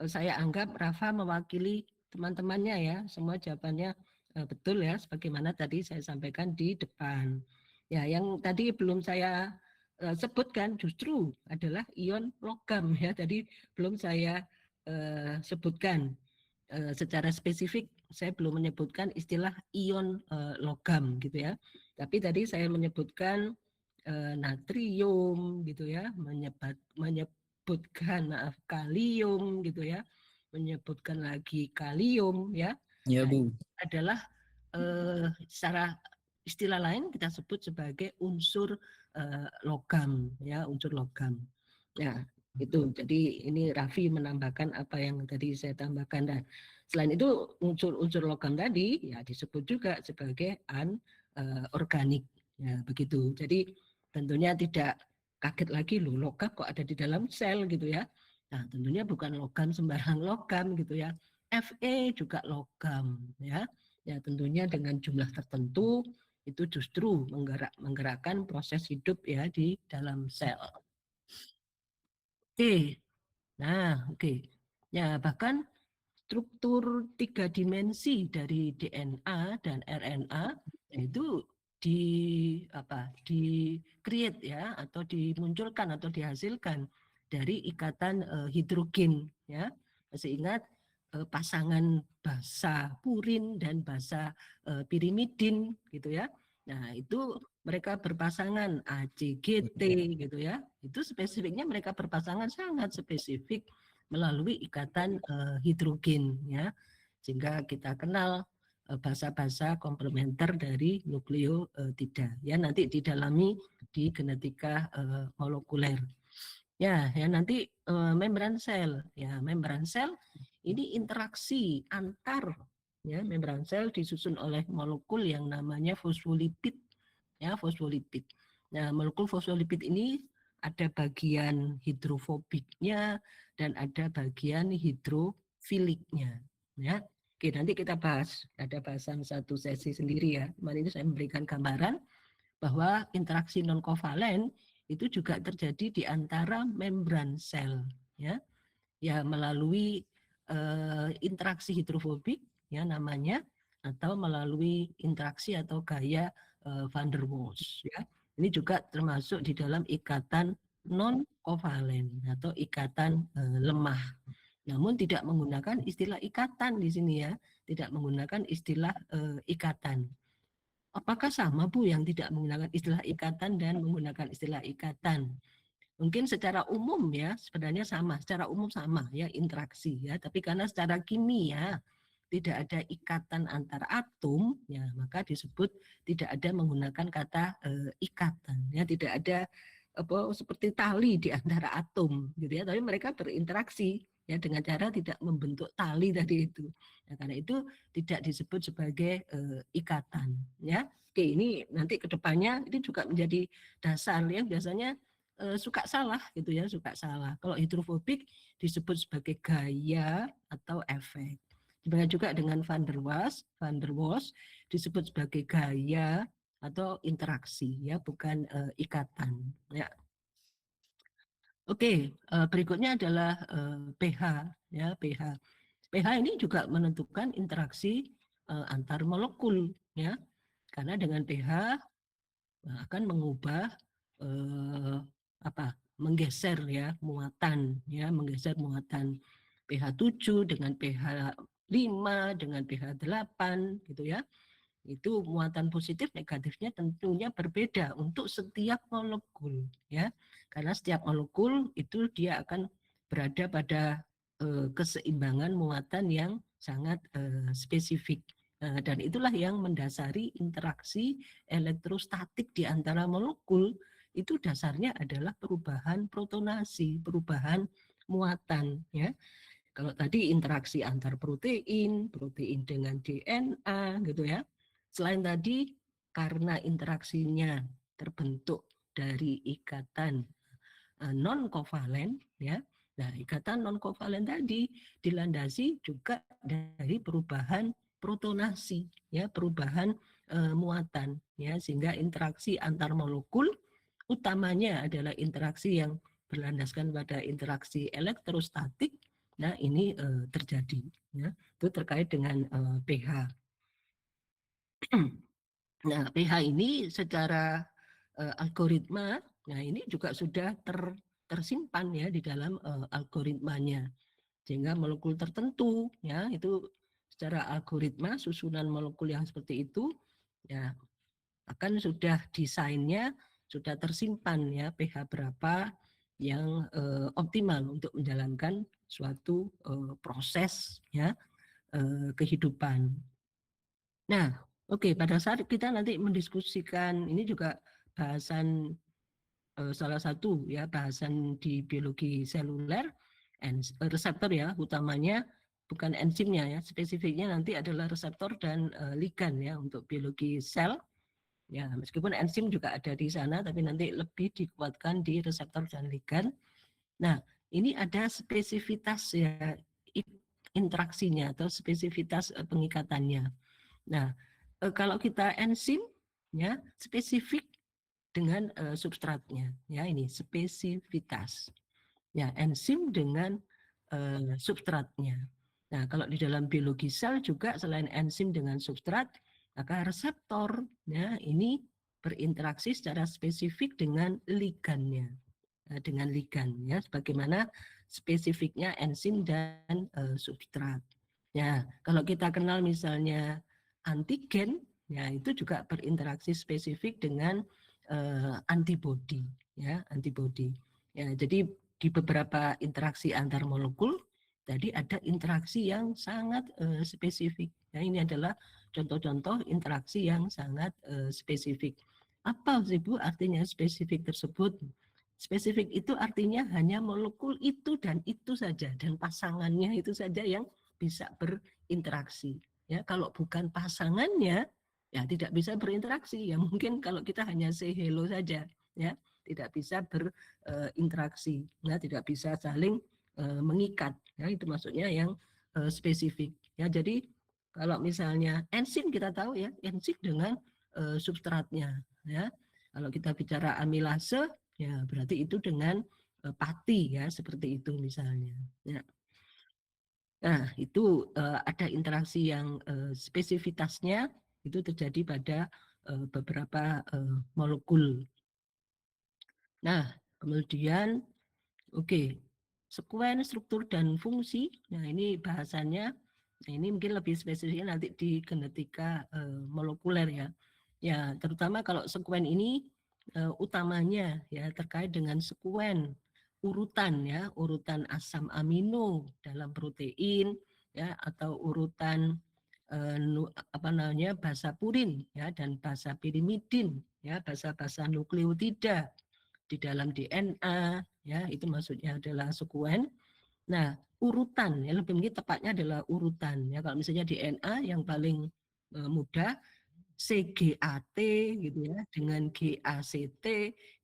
saya anggap Rafa mewakili teman-temannya ya. Semua jawabannya betul ya, sebagaimana tadi saya sampaikan di depan. Ya, yang tadi belum saya sebutkan justru adalah ion logam ya. Tadi belum saya sebutkan secara spesifik. Saya belum menyebutkan istilah ion logam gitu ya. Tapi tadi saya menyebutkan natrium gitu ya, menyebutkan maaf kalium gitu ya, menyebutkan lagi kalium ya. Ya, Nah, Bu. ini adalah secara istilah lain kita sebut sebagai unsur logam ya, unsur logam. Ya, itu. Jadi ini Raffi menambahkan apa yang tadi saya tambahkan. Dan selain itu unsur-unsur logam tadi ya disebut juga sebagai anorganik. Ya, begitu. Jadi tentunya tidak kaget lagi loh, logam kok ada di dalam sel gitu ya. Nah, tentunya bukan logam sembarang logam gitu ya. Fe juga logam ya. Ya, tentunya dengan jumlah tertentu itu justru menggerakkan proses hidup ya di dalam sel. Oke. Nah, oke. Ya, bahkan struktur 3 dimensi dari DNA dan RNA itu di create ya, atau dimunculkan atau dihasilkan dari ikatan hidrogen ya. Masih ingat pasangan basa purin dan basa pirimidin gitu ya. Nah, itu mereka berpasangan ACGT gitu ya. Itu spesifiknya mereka berpasangan sangat spesifik melalui ikatan hidrogen ya, sehingga kita kenal basa-basa komplementer dari nukleotida ya, nanti didalami di genetika molekuler ya. Ya, nanti membran sel ya, membran sel ini interaksi antar ya, membran sel disusun oleh molekul yang namanya fosfolipid ya, fosfolipid. Nah, molekul fosfolipid ini ada bagian hidrofobiknya dan ada bagian hidrofiliknya ya. Oke, nanti kita bahas, ada bahasan satu sesi sendiri ya. Kemarin ini saya memberikan gambaran bahwa interaksi non kovalen itu juga terjadi di antara membran sel ya. Ya, melalui interaksi hidrofobik ya namanya, atau melalui interaksi atau gaya van der Waals ya. Ini juga termasuk di dalam ikatan non kovalen atau ikatan lemah. Namun tidak menggunakan istilah ikatan di sini ya, tidak menggunakan istilah ikatan. Apakah sama Bu yang tidak menggunakan istilah ikatan dan menggunakan istilah ikatan? Mungkin secara umum ya, sebenarnya sama, secara umum sama ya, interaksi ya, tapi karena secara kimia tidak ada ikatan antar atom ya, maka disebut tidak ada menggunakan kata ikatan ya, tidak ada apa seperti tali di antara atom gitu ya, tapi mereka berinteraksi ya dengan cara tidak membentuk tali tadi itu. Nah, karena itu tidak disebut sebagai ikatan ya. Oke, ini nanti kedepannya ini juga menjadi dasar ya, biasanya suka salah gitu ya, suka salah. Kalau hidrofobik disebut sebagai gaya atau efek. Demikian juga dengan van der Waals disebut sebagai gaya atau interaksi ya, bukan ikatan ya. Oke, berikutnya adalah pH ya, pH. pH ini juga menentukan interaksi antar molekul ya. Karena dengan pH akan mengubah menggeser ya menggeser muatan pH 7 dengan pH 5 dengan pH 8 gitu ya. Itu muatan positif negatifnya tentunya berbeda untuk setiap molekul ya. Karena setiap molekul itu dia akan berada pada keseimbangan muatan yang sangat spesifik. Dan itulah yang mendasari interaksi elektrostatik di antara molekul. Itu dasarnya adalah perubahan protonasi, perubahan muatan ya. Kalau tadi interaksi antar protein, protein dengan DNA gitu ya. Selain tadi karena interaksinya terbentuk dari ikatan non kovalen ya, Nah, ikatan non-kovalen tadi dilandasi juga dari perubahan protonasi, ya, perubahan muatan, ya, sehingga interaksi antar molekul utamanya adalah interaksi yang berlandaskan pada interaksi elektrostatik. Nah, ini terjadi, ya, itu terkait dengan pH. Nah, pH ini secara algoritma, nah ini juga sudah tersimpan ya di dalam algoritmanya, sehingga molekul tertentu ya itu secara algoritma susunan molekul yang seperti itu ya akan sudah desainnya sudah tersimpan ya pH berapa yang optimal untuk menjalankan suatu proses ya kehidupan. Nah, oke, pada saat kita nanti mendiskusikan ini juga bahasan salah satu ya bahasan di biologi seluler reseptor ya utamanya bukan enzimnya ya, spesifiknya nanti adalah reseptor dan ligan ya untuk biologi sel. Ya, meskipun enzim juga ada di sana tapi nanti lebih dikuatkan di reseptor dan ligan. Nah, ini ada spesifitas ya interaksinya atau spesifitas pengikatannya. Nah, kalau kita enzim ya spesifik dengan substratnya. Ya, ini spesifitas. Ya, enzim dengan substratnya. Nah, kalau di dalam biologi sel juga selain enzim dengan substrat, maka reseptor ya ini berinteraksi secara spesifik dengan ligannya. Dengan ligan ya sebagaimana spesifiknya enzim dan substrat. Ya, kalau kita kenal misalnya antigen, ya itu juga berinteraksi spesifik dengan antibodi, ya antibodi. Ya, jadi di beberapa interaksi antar molekul, tadi ada interaksi yang sangat spesifik. Ya, ini adalah contoh-contoh interaksi yang sangat spesifik. Apa sih Bu artinya spesifik tersebut? Spesifik itu artinya hanya molekul itu dan itu saja dan pasangannya itu saja yang bisa berinteraksi. Ya, kalau bukan pasangannya ya tidak bisa berinteraksi. Ya mungkin kalau kita hanya say hello saja ya, tidak bisa berinteraksi. Ya, tidak bisa saling mengikat. Ya, itu maksudnya yang spesifik. Ya, jadi kalau misalnya enzim kita tahu ya, enzim dengan substratnya ya. Kalau kita bicara amilase ya berarti itu dengan pati ya seperti itu misalnya. Ya. Nah itu ada interaksi yang spesifitasnya itu terjadi pada beberapa molekul. Nah kemudian oke, sekuen, struktur dan fungsi. Nah ini bahasannya. Nah, ini mungkin lebih spesifiknya nanti di genetika molekuler ya. Ya terutama kalau sekuen ini utamanya ya terkait dengan sekuen urutan ya urutan asam amino dalam protein ya atau urutan apa namanya basa purin ya dan basa pirimidin ya basa-basa nukleotida di dalam DNA ya itu maksudnya adalah sekuen. Nah urutan ya lebih mungkin tepatnya adalah urutan ya kalau misalnya DNA yang paling mudah CGAT gitu ya dengan GACT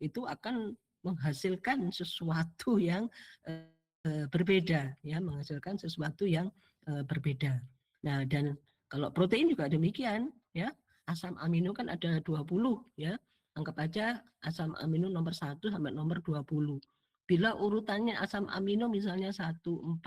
itu akan menghasilkan sesuatu yang berbeda ya menghasilkan sesuatu yang berbeda. Nah dan kalau protein juga demikian ya asam amino kan ada 20 ya anggap aja asam amino nomor 1 sampai nomor 20. Bila urutannya asam amino misalnya 145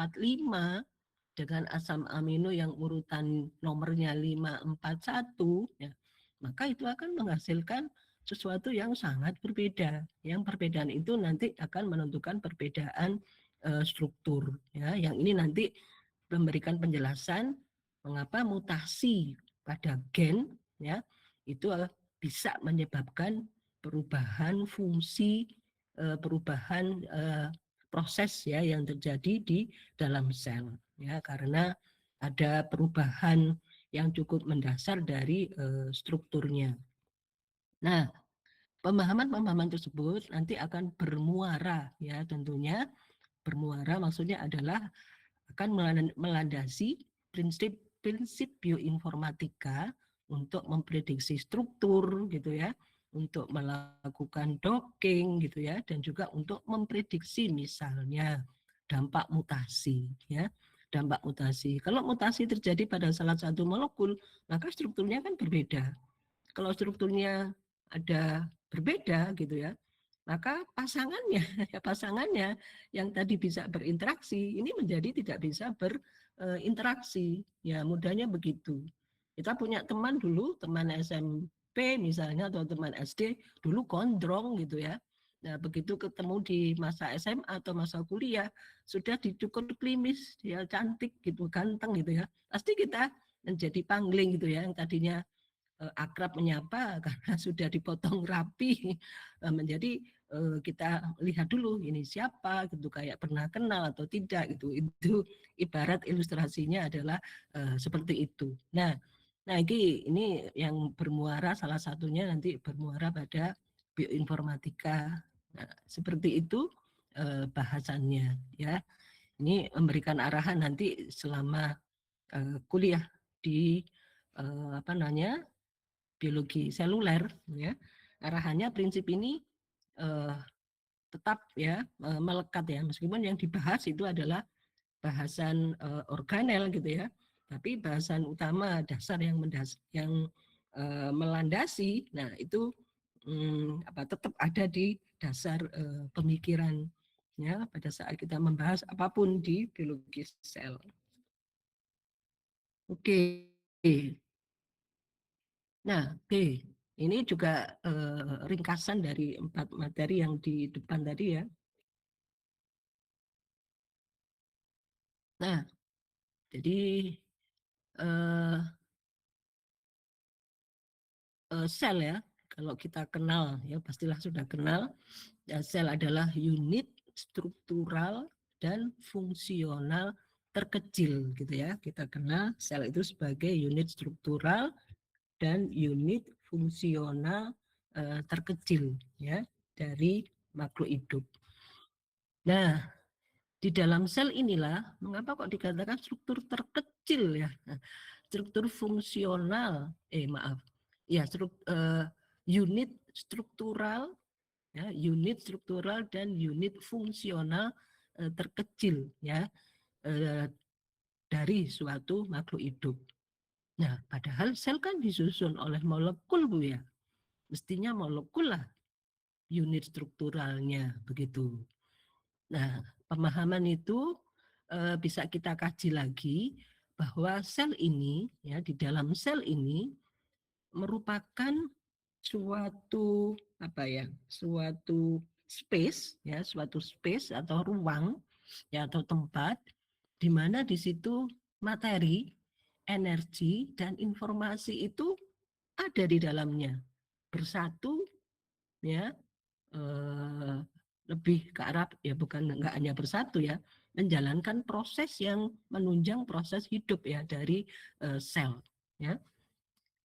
dengan asam amino yang urutan nomornya 541 ya maka itu akan menghasilkan sesuatu yang sangat berbeda. Yang perbedaan itu nanti akan menentukan perbedaan struktur ya yang ini nanti memberikan penjelasan mengapa mutasi pada gen ya itu bisa menyebabkan perubahan fungsi perubahan proses ya yang terjadi di dalam sel ya karena ada perubahan yang cukup mendasar dari strukturnya. Nah, pemahaman-pemahaman tersebut nanti akan bermuara ya tentunya bermuara maksudnya adalah akan melandasi prinsip bioinformatika untuk memprediksi struktur gitu ya, untuk melakukan docking gitu ya dan juga untuk memprediksi misalnya dampak mutasi, ya. Dampak mutasi. Kalau mutasi terjadi pada salah satu molekul, maka strukturnya kan berbeda. Kalau strukturnya ada berbeda gitu ya, maka pasangannya ya pasangannya yang tadi bisa berinteraksi ini menjadi tidak bisa berinteraksi. Ya, mudahnya begitu. Kita punya teman dulu, teman SMP misalnya atau teman SD dulu gondrong gitu ya. Nah, begitu ketemu di masa SMA atau masa kuliah sudah dicukur klimis, ya cantik gitu, ganteng gitu ya. Pasti kita menjadi pangling gitu ya, yang tadinya akrab menyapa karena sudah dipotong rapi menjadi kita lihat dulu ini siapa gitu, kayak pernah kenal atau tidak gitu. Itu ibarat ilustrasinya adalah seperti itu. Nah ini yang bermuara, salah satunya nanti bermuara pada bioinformatika. Nah, seperti itu bahasannya ya. Ini memberikan arahan nanti selama kuliah di apa namanya, biologi seluler ya. Arahannya prinsip ini tetap ya melekat ya, meskipun yang dibahas itu adalah bahasan organel gitu ya, tapi bahasan utama dasar yang melandasi, nah itu tetap ada di dasar pemikiran ya pada saat kita membahas apapun di biologi sel. Oke. Nah, B, ini juga ringkasan dari 4 materi yang di depan tadi ya. Nah, jadi sel ya, kalau kita kenal ya pastilah sudah kenal, ya, sel adalah unit struktural dan fungsional terkecil gitu ya. Kita kenal sel itu sebagai unit struktural dan unit fungsional terkecil ya dari makhluk hidup. Nah, di dalam sel inilah mengapa kok dikatakan struktur terkecil ya? Struktur fungsional, unit struktural ya, unit struktural dan unit fungsional terkecil ya dari suatu makhluk hidup. Nah, padahal sel kan disusun oleh molekul Bu ya. Mestinya molekul lah unit strukturalnya begitu. Nah, pemahaman itu bisa kita kaji lagi bahwa sel ini ya, di dalam sel ini merupakan suatu suatu space ya, suatu space atau ruang ya atau tempat di mana di situ materi, energi dan informasi itu ada di dalamnya bersatu ya, lebih ke arah ya, bukan enggak hanya bersatu ya, menjalankan proses yang menunjang proses hidup ya dari sel ya.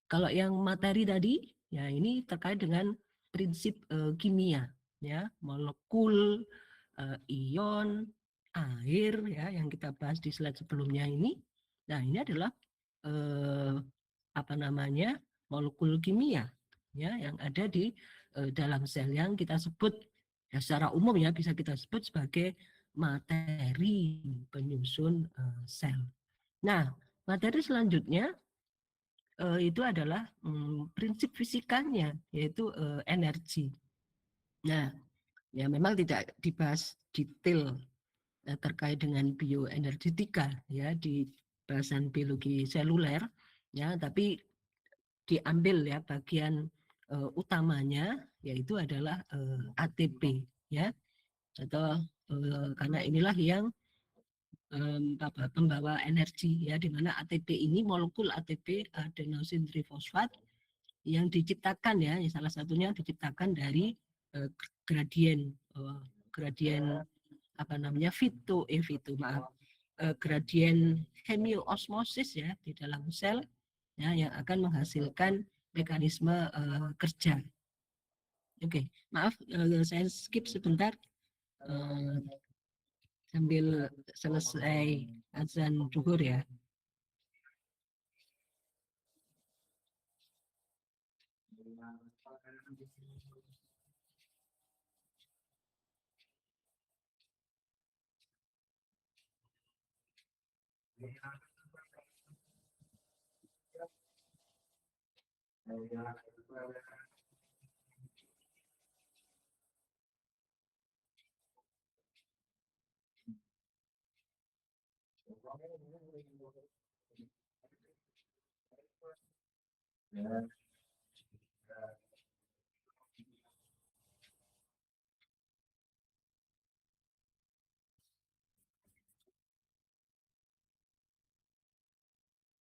Kalau yang materi tadi ya ini terkait dengan prinsip kimia ya, molekul, ion, air ya yang kita bahas di slide sebelumnya ini. Nah, ini adalah molekul kimia ya yang ada di dalam sel yang kita sebut ya secara umum ya bisa kita sebut sebagai materi penyusun sel. Nah, materi selanjutnya itu adalah prinsip fisikanya yaitu energi. Nah, ya memang tidak dibahas detail terkait dengan bioenergetika ya di bahasan biologi seluler ya, tapi diambil ya bagian utamanya yaitu adalah ATP ya, atau karena inilah yang pembawa energi ya, di mana ATP ini molekul ATP adenosine trifosfat yang diciptakan ya, salah satunya diciptakan dari gradien gradien hemiosmosis ya di dalam sel ya yang akan menghasilkan mekanisme kerja. Oke, maaf saya skip sebentar sambil selesai azan zuhur ya.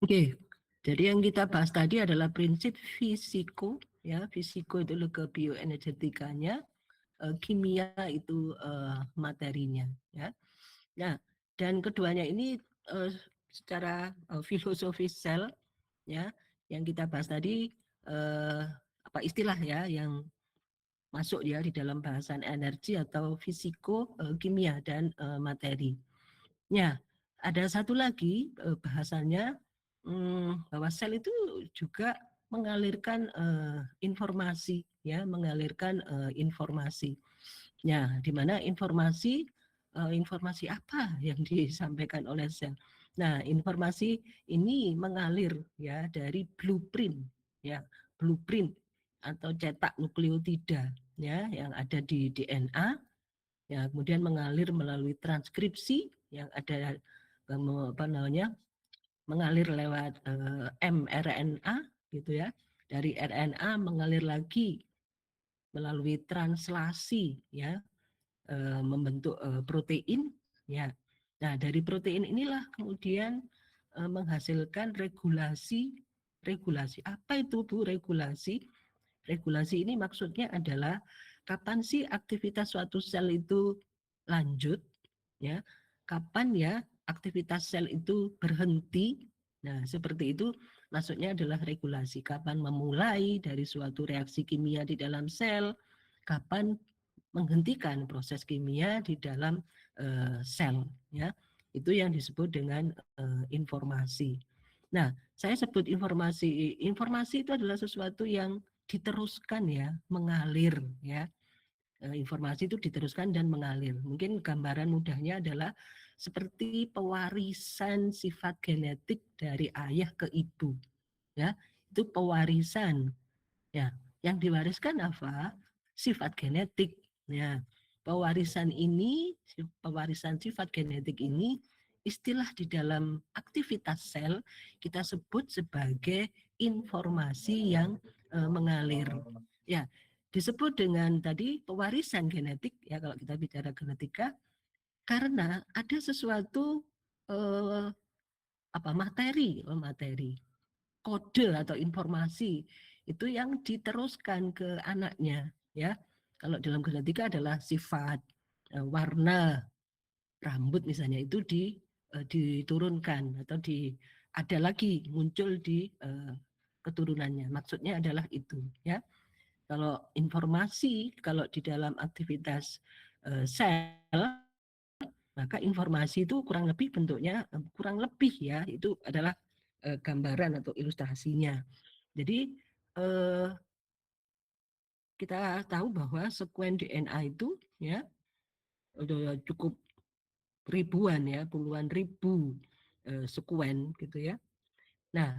Oke, jadi yang kita bahas tadi adalah prinsip fisiko, ya, fisiko itu ke bioenergetikanya, kimia itu materinya, ya. Nah, dan keduanya ini secara filosofis sel, ya, yang kita bahas tadi apa istilah ya yang masuk ya di dalam bahasan energi atau fisiko, kimia dan materi. Ya, ada satu lagi bahasannya bahwa sel itu juga mengalirkan informasi, ya, mengalirkan informasi. Ya, di mana informasi informasi apa yang disampaikan oleh sel. Nah, informasi ini mengalir ya dari blueprint, ya, blueprint atau cetak nukleotida ya yang ada di DNA, ya, kemudian mengalir melalui transkripsi yang ada apa namanya mengalir lewat mRNA gitu ya, dari RNA mengalir lagi melalui translasi ya membentuk protein ya. Nah, dari protein inilah kemudian menghasilkan regulasi. Regulasi apa itu Bu regulasi? Regulasi ini maksudnya adalah kapan sih aktivitas suatu sel itu lanjut, ya, kapan ya aktivitas sel itu berhenti. Nah, seperti itu maksudnya adalah regulasi. Kapan memulai dari suatu reaksi kimia di dalam sel, kapan menghentikan proses kimia di dalam sel, ya. Itu yang disebut dengan informasi. Nah, saya sebut informasi. Informasi itu adalah sesuatu yang diteruskan ya, mengalir ya. Informasi itu diteruskan dan mengalir. Mungkin gambaran mudahnya adalah seperti pewarisan sifat genetik dari ayah ke ibu. Ya, itu pewarisan. Ya, yang diwariskan apa? Sifat genetik. Ya, pewarisan sifat genetik ini istilah di dalam aktivitas sel kita sebut sebagai informasi yang mengalir. Ya, disebut dengan tadi pewarisan genetik ya kalau kita bicara genetika karena ada sesuatu materi kode atau informasi itu yang diteruskan ke anaknya ya. Kalau dalam genetika adalah sifat, warna, rambut misalnya itu diturunkan atau ada lagi muncul di keturunannya. Maksudnya adalah itu ya. Kalau informasi kalau di dalam aktivitas sel maka informasi itu kurang lebih bentuknya kurang lebih ya itu adalah gambaran atau ilustrasinya. Jadi kita tahu bahwa sekuen DNA itu ya udah cukup ribuan ya, puluhan ribu sekuen gitu ya. Nah,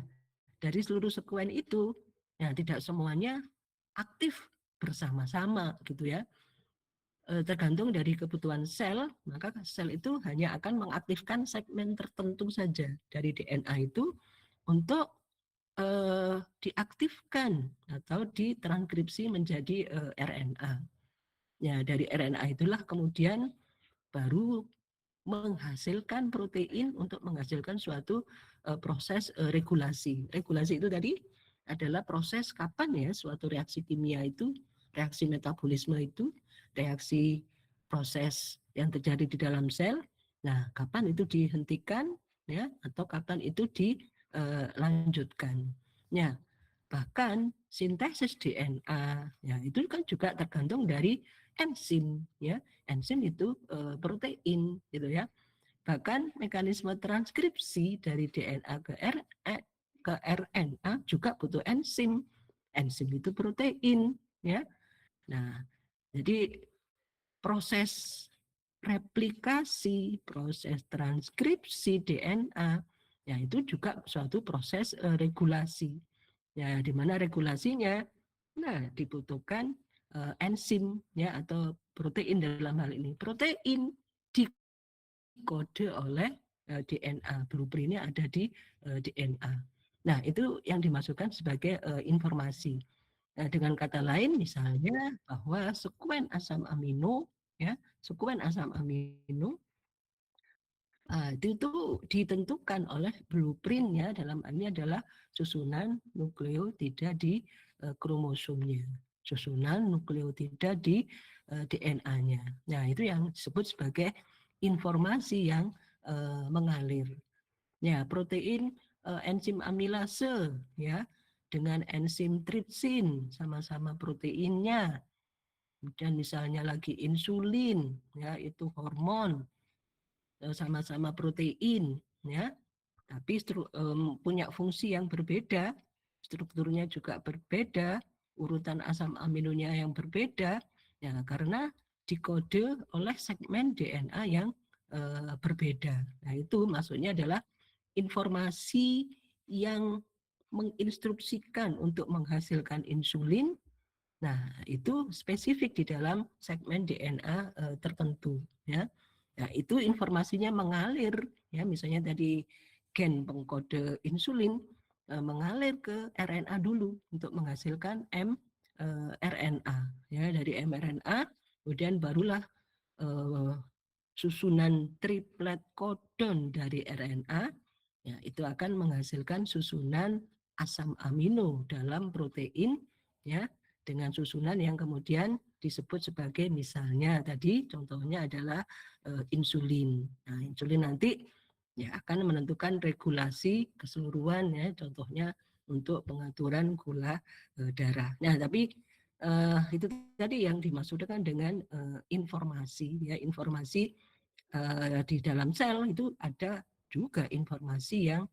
dari seluruh sekuen itu ya tidak semuanya aktif bersama-sama gitu ya. Tergantung dari kebutuhan sel, maka sel itu hanya akan mengaktifkan segmen tertentu saja dari DNA itu untuk diaktifkan atau ditranskripsi menjadi RNA. Ya, dari RNA itulah kemudian baru menghasilkan protein untuk menghasilkan suatu proses regulasi. Regulasi itu tadi adalah proses kapan ya suatu reaksi kimia itu, reaksi metabolisme itu, reaksi proses yang terjadi di dalam sel. Nah, kapan itu dihentikan ya atau kapan itu dilanjutkan. Ya, bahkan sintesis DNA ya itu kan juga tergantung dari enzim ya. Enzim itu protein gitu ya. Bahkan mekanisme transkripsi dari DNA ke RNA juga butuh enzim. Enzim itu protein ya. Nah, jadi proses replikasi, proses transkripsi DNA Ya, itu juga suatu proses regulasi. Ya, di mana regulasinya, nah dibutuhkan enzim ya atau protein dalam hal ini. Protein dikode oleh DNA, blueprintnya ada di DNA. Nah, itu yang dimasukkan sebagai informasi. Nah, dengan kata lain misalnya bahwa sekuen asam amino ya, sekuen asam amino itu ditentukan oleh blueprintnya, dalam hal ini adalah susunan nukleotida di kromosomnya, susunan nukleotida di DNA-nya. Nah, itu yang disebut sebagai informasi yang mengalir. Ya, protein enzim amilase ya dengan enzim tripsin sama-sama proteinnya. Kemudian misalnya lagi insulin ya, itu hormon sama-sama protein ya, tapi punya fungsi yang berbeda, strukturnya juga berbeda, urutan asam aminonya yang berbeda ya, karena dikode oleh segmen DNA yang berbeda. Nah, itu maksudnya adalah informasi yang menginstruksikan untuk menghasilkan insulin. Nah, itu spesifik di dalam segmen DNA tertentu ya. Nah, itu informasinya mengalir ya, misalnya tadi gen pengkode insulin mengalir ke RNA dulu untuk menghasilkan mRNA ya, dari mRNA kemudian barulah susunan triplet codon dari RNA ya, itu akan menghasilkan susunan asam amino dalam protein ya, dengan susunan yang kemudian disebut sebagai misalnya tadi contohnya adalah insulin. Nah, insulin nanti ya akan menentukan regulasi keseluruhan ya, contohnya untuk pengaturan gula darah. Nah, tapi itu tadi yang dimaksudkan dengan informasi ya, informasi di dalam sel itu ada juga informasi yang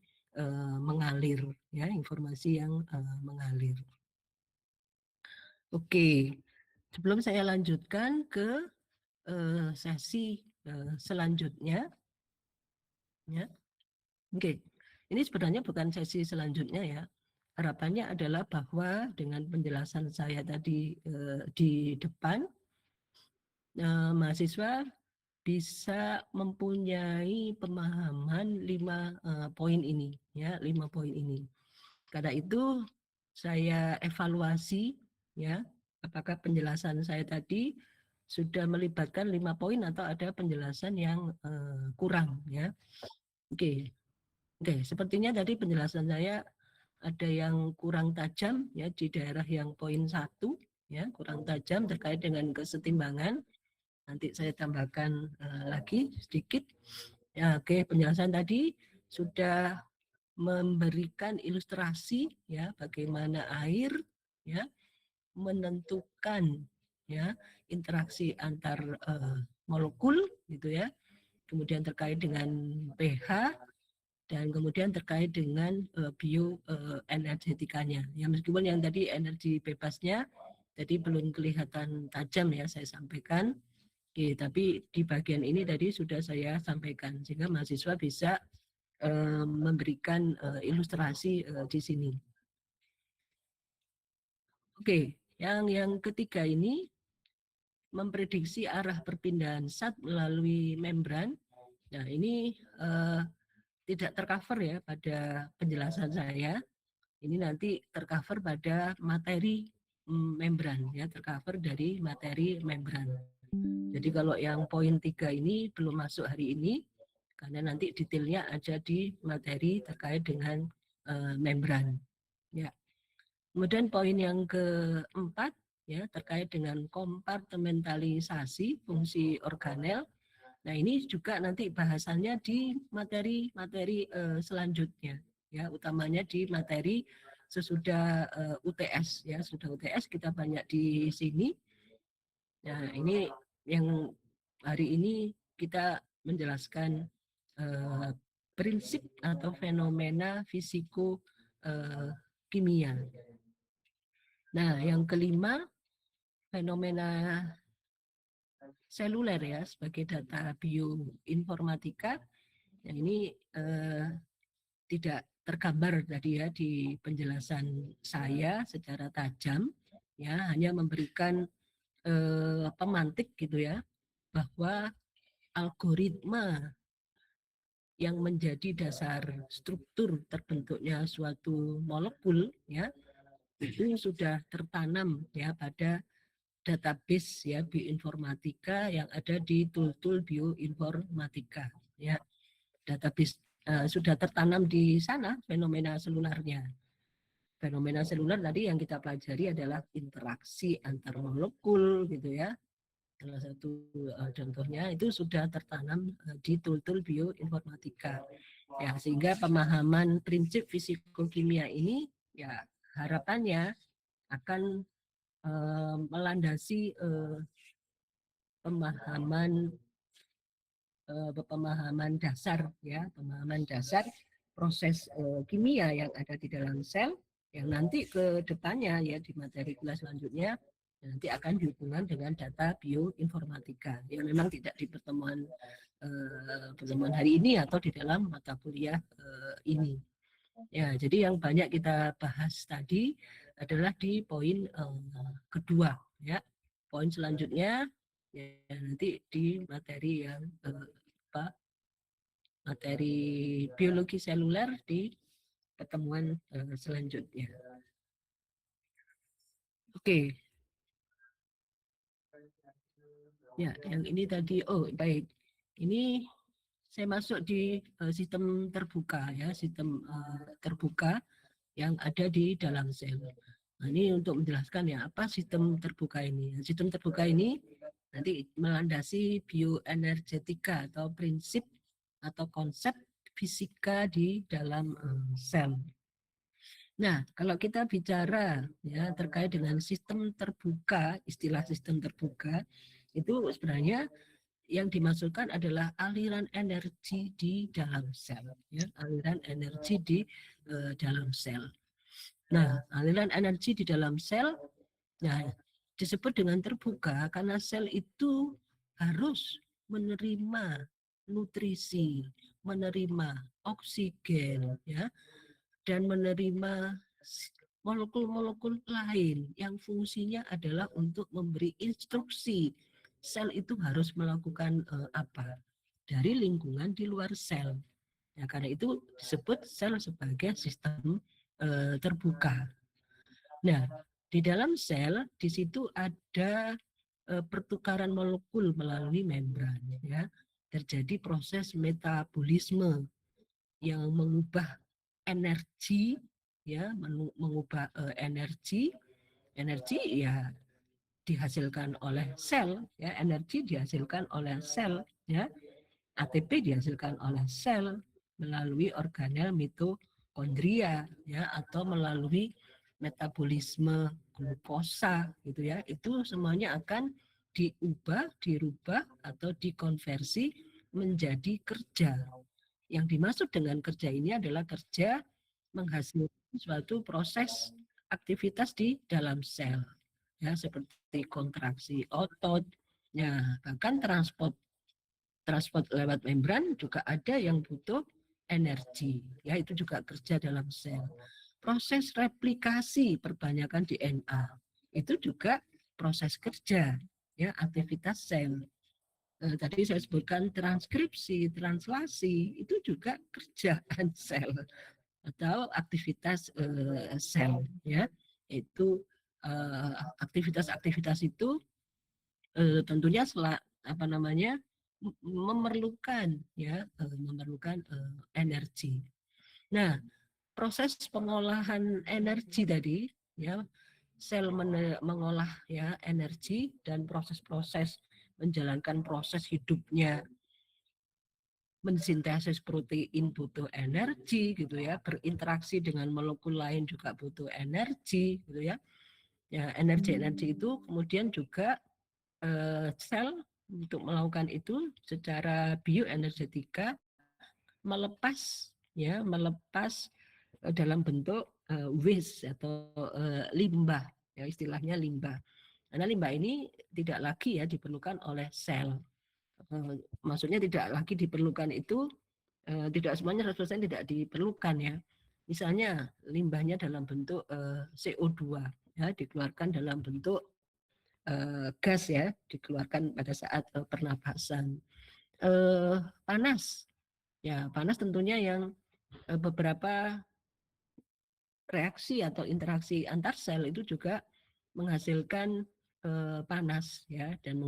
mengalir ya, informasi yang mengalir. Oke, sebelum saya lanjutkan ke sesi selanjutnya ya. Oke. Ini sebenarnya bukan sesi selanjutnya ya. Harapannya adalah bahwa dengan penjelasan saya tadi di depan mahasiswa bisa mempunyai pemahaman 5 poin ini ya, 5 poin ini. Karena itu saya evaluasi ya, apakah penjelasan saya tadi sudah melibatkan 5 poin atau ada penjelasan yang kurang ya. Oke. Oke, sepertinya tadi penjelasan saya ada yang kurang tajam ya di daerah yang poin 1 ya, kurang tajam terkait dengan kesetimbangan. Nanti saya tambahkan lagi sedikit. Ya, oke, penjelasan tadi sudah memberikan ilustrasi ya bagaimana air ya menentukan ya interaksi antar molekul gitu ya. Kemudian terkait dengan pH dan kemudian terkait dengan bioenergetikanya. Ya, meskipun yang tadi energi bebasnya tadi belum kelihatan tajam ya saya sampaikan. Oke, tapi di bagian ini tadi sudah saya sampaikan sehingga mahasiswa bisa memberikan ilustrasi di sini. Oke, yang ketiga ini memprediksi arah perpindahan zat melalui membran. Nah, ini tidak tercover ya pada penjelasan saya. Ini nanti tercover pada materi membran ya, tercover dari materi membran. Jadi kalau yang poin 3 ini belum masuk hari ini karena nanti detailnya ada di materi terkait dengan membran. Ya. Kemudian poin yang keempat ya terkait dengan kompartementalisasi fungsi organel. Nah, ini juga nanti bahasannya di materi-materi selanjutnya ya, utamanya di materi sesudah UTS ya, sudah UTS kita banyak di sini. Nah, ini yang hari ini kita menjelaskan prinsip atau fenomena fisiko kimia. Nah, yang kelima fenomena seluler ya sebagai data bioinformatika. Nah, ini tidak tergambar tadi ya di penjelasan saya secara tajam, ya hanya memberikan pemantik gitu ya, bahwa algoritma yang menjadi dasar struktur terbentuknya suatu molekul ya itu sudah tertanam ya pada database ya bioinformatika yang ada di tool-tool bioinformatika ya. Database sudah tertanam di sana fenomena selularnya. Fenomena seluler tadi yang kita pelajari adalah interaksi antar molekul gitu ya. Salah satu contohnya itu sudah tertanam di tool-tool bioinformatika. Ya, sehingga pemahaman prinsip fisikokimia ini ya harapannya akan melandasi pemahaman dasar ya, pemahaman dasar proses kimia yang ada di dalam sel yang nanti ke depannya ya di materi kelas selanjutnya nanti akan dihubungkan dengan data bioinformatika yang memang tidak di pertemuan hari ini atau di dalam mata kuliah ini. Ya, jadi yang banyak kita bahas tadi adalah di poin kedua ya. Poin selanjutnya ya nanti di materi yang materi biologi seluler di pertemuan selanjutnya. Oke. Ya, yang ini tadi baik. Ini saya masuk di sistem terbuka ya, sistem terbuka yang ada di dalam sel. Nah, ini untuk menjelaskan ya apa sistem terbuka ini. Sistem terbuka ini nanti melandasi bioenergetika atau prinsip atau konsep fisika di dalam sel. Nah, kalau kita bicara ya terkait dengan sistem terbuka, istilah sistem terbuka itu sebenarnya yang dimaksudkan adalah aliran energi di dalam sel, ya, aliran energi di dalam sel. Nah, aliran energi di dalam sel, nah disebut dengan terbuka karena sel itu harus menerima nutrisi, menerima oksigen, ya, dan menerima molekul-molekul lain yang fungsinya adalah untuk memberi instruksi sel itu harus melakukan apa dari lingkungan di luar sel. Ya, karena itu disebut sel sebagai sistem terbuka. Nah, di dalam sel di situ ada pertukaran molekul melalui membran ya. Terjadi proses metabolisme yang mengubah energi ya, mengubah energi ya dihasilkan oleh sel ya, energi dihasilkan oleh sel ya, ATP dihasilkan oleh sel melalui organel mitokondria ya, atau melalui metabolisme glukosa gitu ya, itu semuanya akan diubah, dirubah atau dikonversi menjadi kerja. Yang dimaksud dengan kerja ini adalah kerja menghasilkan suatu proses aktivitas di dalam sel ya, seperti kontraksi otot ya, bahkan transport lewat membran juga ada yang butuh energi ya, itu juga kerja dalam sel. Proses replikasi perbanyakan DNA itu juga proses kerja ya, aktivitas sel. Tadi saya sebutkan transkripsi, translasi itu juga kerjaan sel atau aktivitas sel ya. Itu aktivitas-aktivitas itu tentunya memerlukan ya, memerlukan energi. Nah, proses pengolahan energi tadi ya, sel mengolah ya energi dan proses-proses menjalankan proses hidupnya, mensintesis protein butuh energi gitu ya, berinteraksi dengan molekul lain juga butuh energi gitu ya. Ya, energi itu kemudian juga sel untuk melakukan itu secara bioenergetika melepas dalam bentuk waste atau limbah ya, istilahnya limbah. Karena limbah ini tidak lagi ya diperlukan oleh sel. Maksudnya tidak lagi diperlukan itu tidak semuanya 100% tidak diperlukan ya. Misalnya limbahnya dalam bentuk CO2 ya, dikeluarkan dalam bentuk gas ya, dikeluarkan pada saat pernapasan. Panas ya, panas tentunya yang beberapa reaksi atau interaksi antar sel itu juga menghasilkan panas ya, dan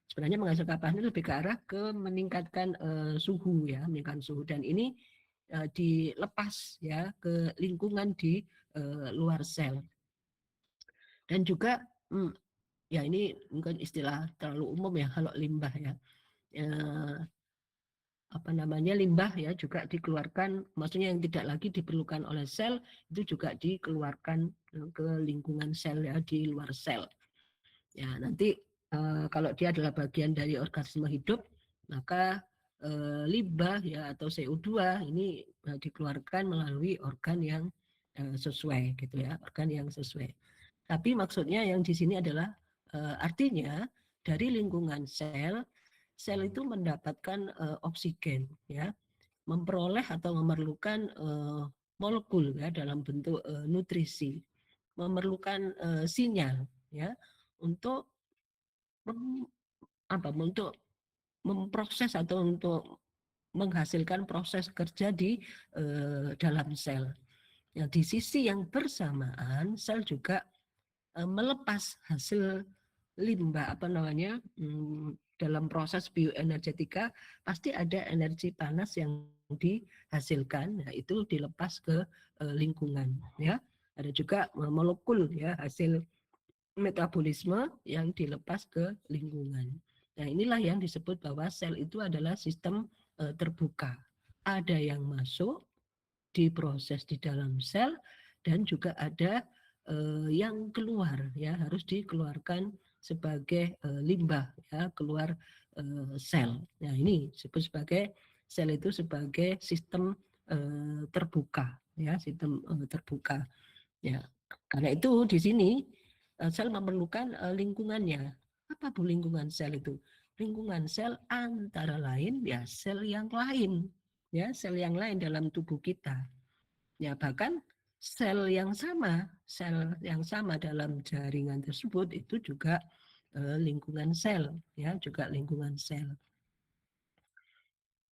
sebenarnya menghasilkan panas lebih ke arah ke meningkatkan suhu ya, meningkatkan suhu, dan ini dilepas ya ke lingkungan di luar sel. Dan juga ya ini mungkin istilah terlalu umum ya kalau limbah ya. Limbah ya juga dikeluarkan, maksudnya yang tidak lagi diperlukan oleh sel itu juga dikeluarkan ke lingkungan sel ya, di luar sel. Ya, nanti kalau dia adalah bagian dari organisme hidup, maka limbah ya atau CO2 ini dikeluarkan melalui organ yang sesuai gitu ya, organ yang sesuai. Tapi maksudnya yang di sini adalah artinya dari lingkungan sel itu mendapatkan oksigen ya, memperoleh atau memerlukan molekul ya dalam bentuk nutrisi, memerlukan sinyal ya untuk untuk memproses atau untuk menghasilkan proses kerja di dalam sel. Ya, di sisi yang bersamaan sel juga melepas hasil limbah dalam proses bioenergetika pasti ada energi panas yang dihasilkan, nah itu dilepas ke lingkungan ya. Ada juga molekul ya, hasil metabolisme yang dilepas ke lingkungan. Nah, inilah yang disebut bahwa sel itu adalah sistem terbuka. Ada yang masuk, diproses di dalam sel, dan juga ada yang keluar ya, harus dikeluarkan sebagai limbah ya, keluar sel. Nah, ini disebut sebagai sel itu sebagai sistem terbuka ya, sistem terbuka ya. Karena itu di sini sel memerlukan lingkungannya. Apa bu lingkungan sel itu? Lingkungan sel antara lain ya sel yang lain ya, sel yang lain dalam tubuh kita. Ya, bahkan sel yang sama dalam jaringan tersebut itu juga lingkungan sel ya, juga lingkungan sel.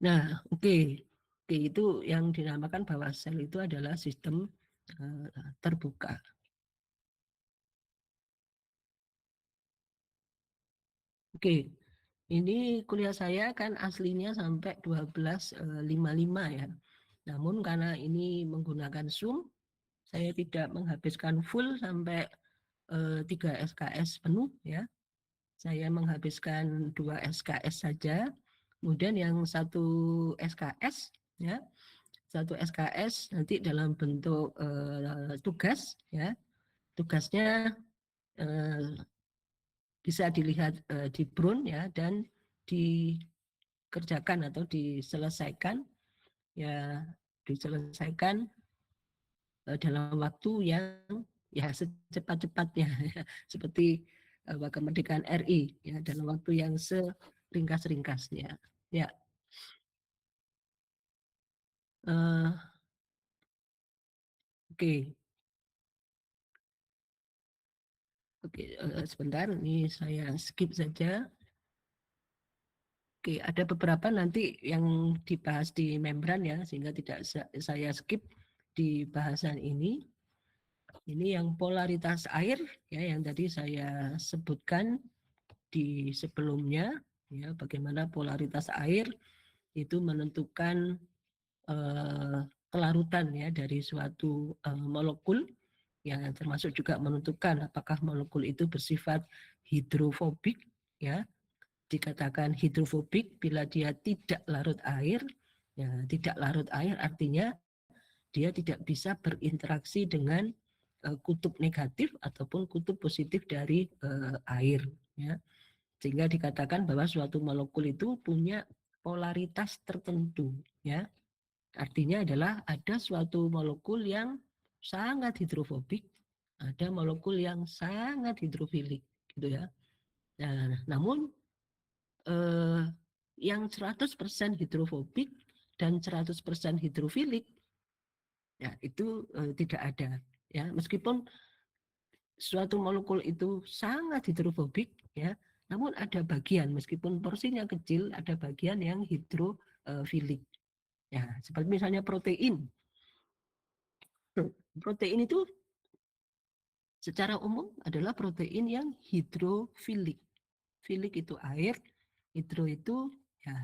Nah, oke, itu yang dinamakan bahwa sel itu adalah sistem terbuka. Oke, ini kuliah saya kan aslinya sampai 12.55 ya. Namun karena ini menggunakan Zoom, saya tidak menghabiskan full sampai 3 SKS penuh ya. Saya menghabiskan 2 SKS saja. Kemudian yang 1 SKS ya, 1 SKS nanti dalam bentuk tugas ya. Tugasnya bisa dilihat di Brun ya, dan dikerjakan atau diselesaikan ya, diselesaikan dalam waktu yang ya secepat-cepatnya seperti kemerdekaan RI ya, dalam waktu yang seringkas-ringkasnya ya. Oke. Oke, sebentar, ini saya skip saja. Oke, ada beberapa nanti yang dibahas di membran ya, sehingga tidak saya skip di bahasan ini. Ini yang polaritas air ya, yang tadi saya sebutkan di sebelumnya ya, bagaimana polaritas air itu menentukan kelarutan ya dari suatu molekul, yang termasuk juga menentukan apakah molekul itu bersifat hidrofobik ya. Dikatakan hidrofobik bila dia tidak larut air. Ya, tidak larut air artinya dia tidak bisa berinteraksi dengan kutub negatif ataupun kutub positif dari air ya. Sehingga dikatakan bahwa suatu molekul itu punya polaritas tertentu ya. Artinya adalah ada suatu molekul yang sangat hidrofobik, ada molekul yang sangat hidrofilik gitu ya. Nah, namun yang 100% hidrofobik dan 100% hidrofilik, ya itu tidak ada. Ya, meskipun suatu molekul itu sangat hidrofobik, ya, namun ada bagian meskipun porsinya kecil, ada bagian yang hidrofilik. Ya, seperti misalnya protein. Protein itu secara umum adalah protein yang hidrofilik. Filik itu air, hidro itu ya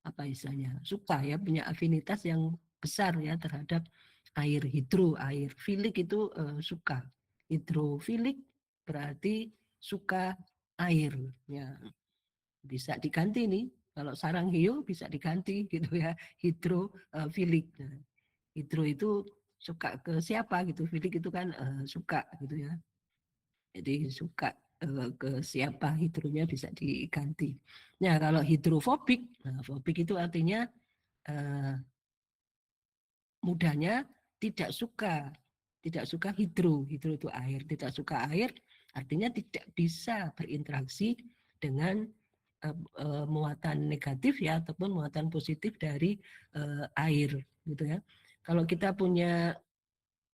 apa istilahnya, suka ya, punya afinitas yang besar ya terhadap air. Hidro, air. Filik itu suka. Hidrofilik berarti suka air. Ya, bisa diganti nih. Kalau sarang hiu bisa diganti gitu ya, hidrofilik. Nah, hidro itu suka ke siapa gitu, filik itu kan suka gitu ya. Jadi suka ke siapa, hidronya bisa diganti. Nah, kalau hidrofobik, nah, fobik itu artinya mudahnya tidak suka hidro. Hidro itu air, tidak suka air artinya tidak bisa berinteraksi dengan muatan negatif ya ataupun muatan positif dari air gitu ya. Kalau kita punya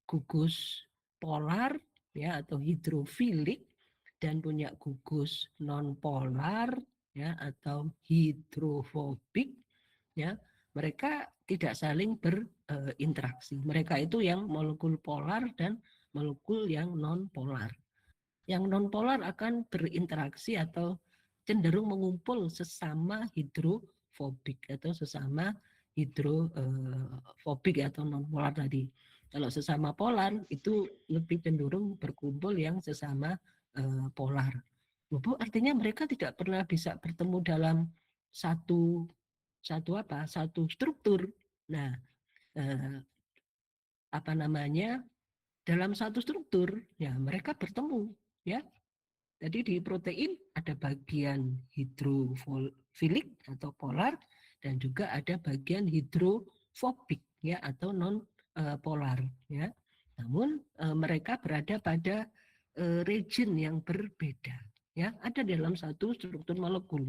gugus polar ya atau hidrofilik dan punya gugus nonpolar ya atau hidrofobik ya, mereka tidak saling berinteraksi. Mereka itu yang molekul polar dan molekul yang nonpolar. Yang nonpolar akan berinteraksi atau cenderung mengumpul sesama hidrofobik atau sesama hidrofobik atau nonpolar tadi. Kalau sesama polar itu lebih cenderung berkumpul yang sesama polar. Bu, artinya mereka tidak pernah bisa bertemu dalam satu struktur. Nah, apa namanya? Dalam satu struktur ya mereka bertemu ya. Jadi di protein ada bagian hidrofilik atau polar dan juga ada bagian hidrofobik ya atau non polar ya. Namun mereka berada pada region yang berbeda ya, ada dalam satu struktur molekul.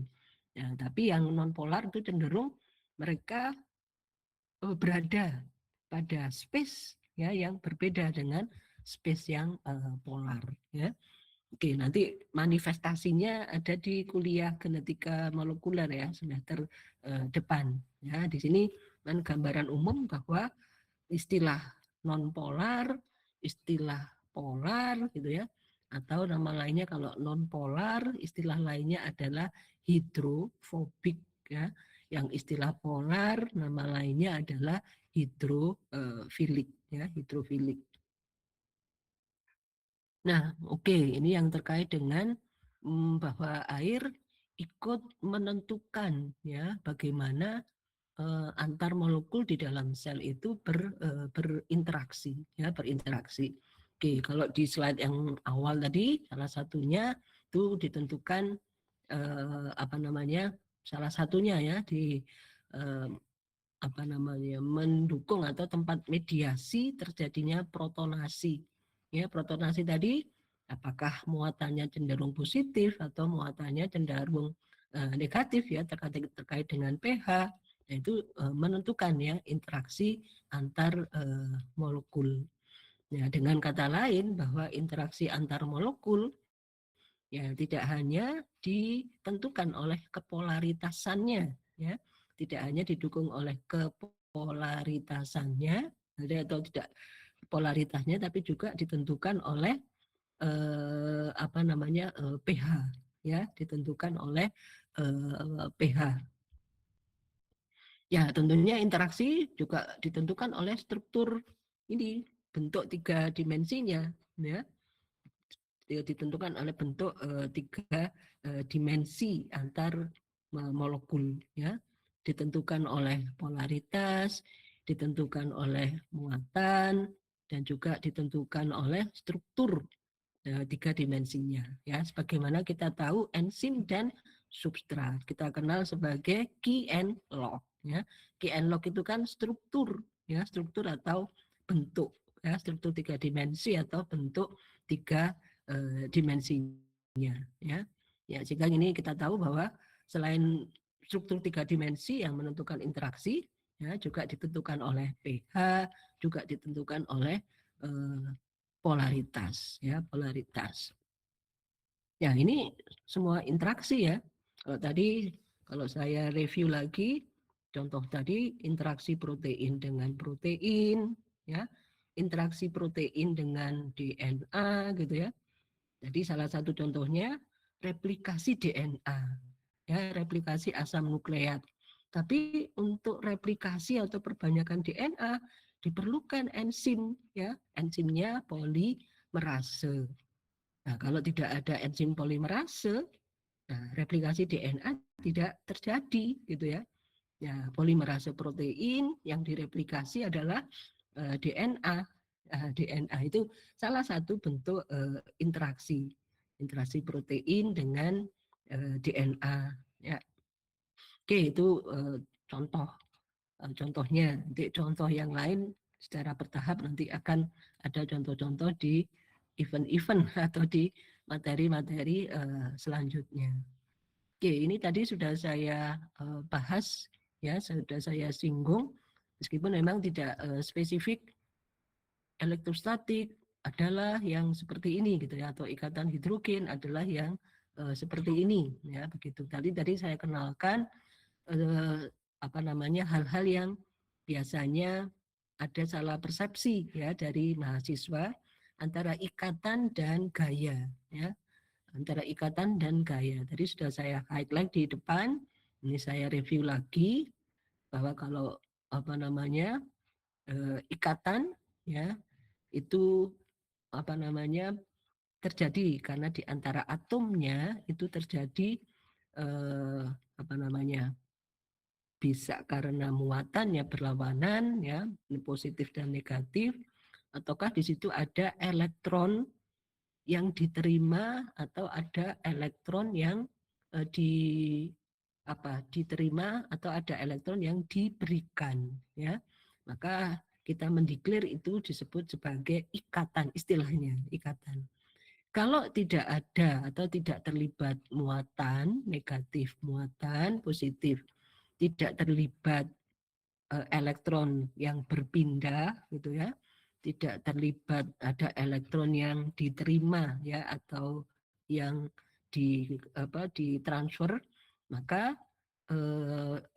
Ya, tapi yang non polar itu cenderung mereka berada pada space ya yang berbeda dengan space yang polar ya. Oke, nanti manifestasinya ada di kuliah genetika molekuler ya semester depan. Ya, di sini kan gambaran umum bahwa istilah non polar, istilah polar gitu ya. Atau nama lainnya kalau non polar, istilah lainnya adalah hidrofobik ya. Yang istilah polar nama lainnya adalah hidrofilik ya, hidrofilik. Nah, oke, ini yang terkait dengan bahwa air ikut menentukan ya bagaimana antar molekul di dalam sel itu berinteraksi ya, berinteraksi. Oke, kalau di slide yang awal tadi salah satunya itu ditentukan apa namanya? Salah satunya ya di apa namanya? Mendukung atau tempat mediasi terjadinya protonasi. Ya, protonasi tadi apakah muatannya cenderung positif atau muatannya cenderung negatif ya terkait dengan pH. Nah, itu menentukan ya interaksi antar molekul. Ya, dengan kata lain bahwa interaksi antar molekul ya tidak hanya ditentukan oleh kepolaritasannya ya, tidak hanya didukung oleh kepolaritasannya atau tidak polaritasnya, tapi juga ditentukan oleh apa namanya pH ya, ditentukan oleh pH. Ya, tentunya interaksi juga ditentukan oleh struktur ini, bentuk 3 dimensinya ya. Ditentukan oleh bentuk 3 dimensi antar molekul ya. Ditentukan oleh polaritas, ditentukan oleh muatan dan juga ditentukan oleh struktur 3 dimensinya ya. Sebagaimana kita tahu enzim dan substrat kita kenal sebagai key and log ya. Key and log itu kan struktur ya, struktur atau bentuk ya, struktur 3 dimensi atau bentuk 3 dimensinya ya. Ya, sehingga ini kita tahu bahwa selain struktur 3 dimensi yang menentukan interaksi ya, juga ditentukan oleh pH, juga ditentukan oleh polaritas, ya, polaritas. Ya, ini semua interaksi ya. Kalau saya review lagi, contoh tadi interaksi protein dengan protein, ya, interaksi protein dengan DNA, gitu ya. Jadi salah satu contohnya replikasi DNA, ya, replikasi asam nukleat. Tapi untuk replikasi atau perbanyakan DNA diperlukan enzim, ya, enzimnya polimerase. Nah, kalau tidak ada enzim polimerase, nah, replikasi DNA tidak terjadi, gitu ya. Ya, polimerase protein yang direplikasi adalah DNA. DNA itu salah satu bentuk interaksi protein dengan DNA. Ya. Oke, itu contohnya. Nanti contoh yang lain secara bertahap nanti akan ada contoh-contoh di event-event atau di materi-materi selanjutnya. Oke, ini tadi sudah saya bahas, ya, sudah saya singgung, meskipun memang tidak spesifik. Elektrostatik adalah yang seperti ini, gitu ya, atau ikatan hidrogen adalah yang seperti ini, ya, begitu. Tadi saya kenalkan hal-hal yang biasanya ada salah persepsi, ya, dari mahasiswa antara ikatan dan gaya, ya, antara ikatan dan gaya. Tadi sudah saya highlight di depan, ini saya review lagi bahwa kalau ikatan, ya, itu terjadi karena di antara atomnya itu terjadi bisa karena muatannya berlawanan, ya, positif dan negatif, ataukah di situ ada elektron yang diterima atau ada elektron yang diterima atau ada elektron yang diberikan, ya. Maka kita mendeklar itu disebut sebagai ikatan, istilahnya ikatan. Kalau tidak ada atau tidak terlibat muatan negatif, muatan positif, tidak terlibat elektron yang berpindah, gitu ya, tidak terlibat ada elektron yang diterima, ya, atau yang ditransfer, maka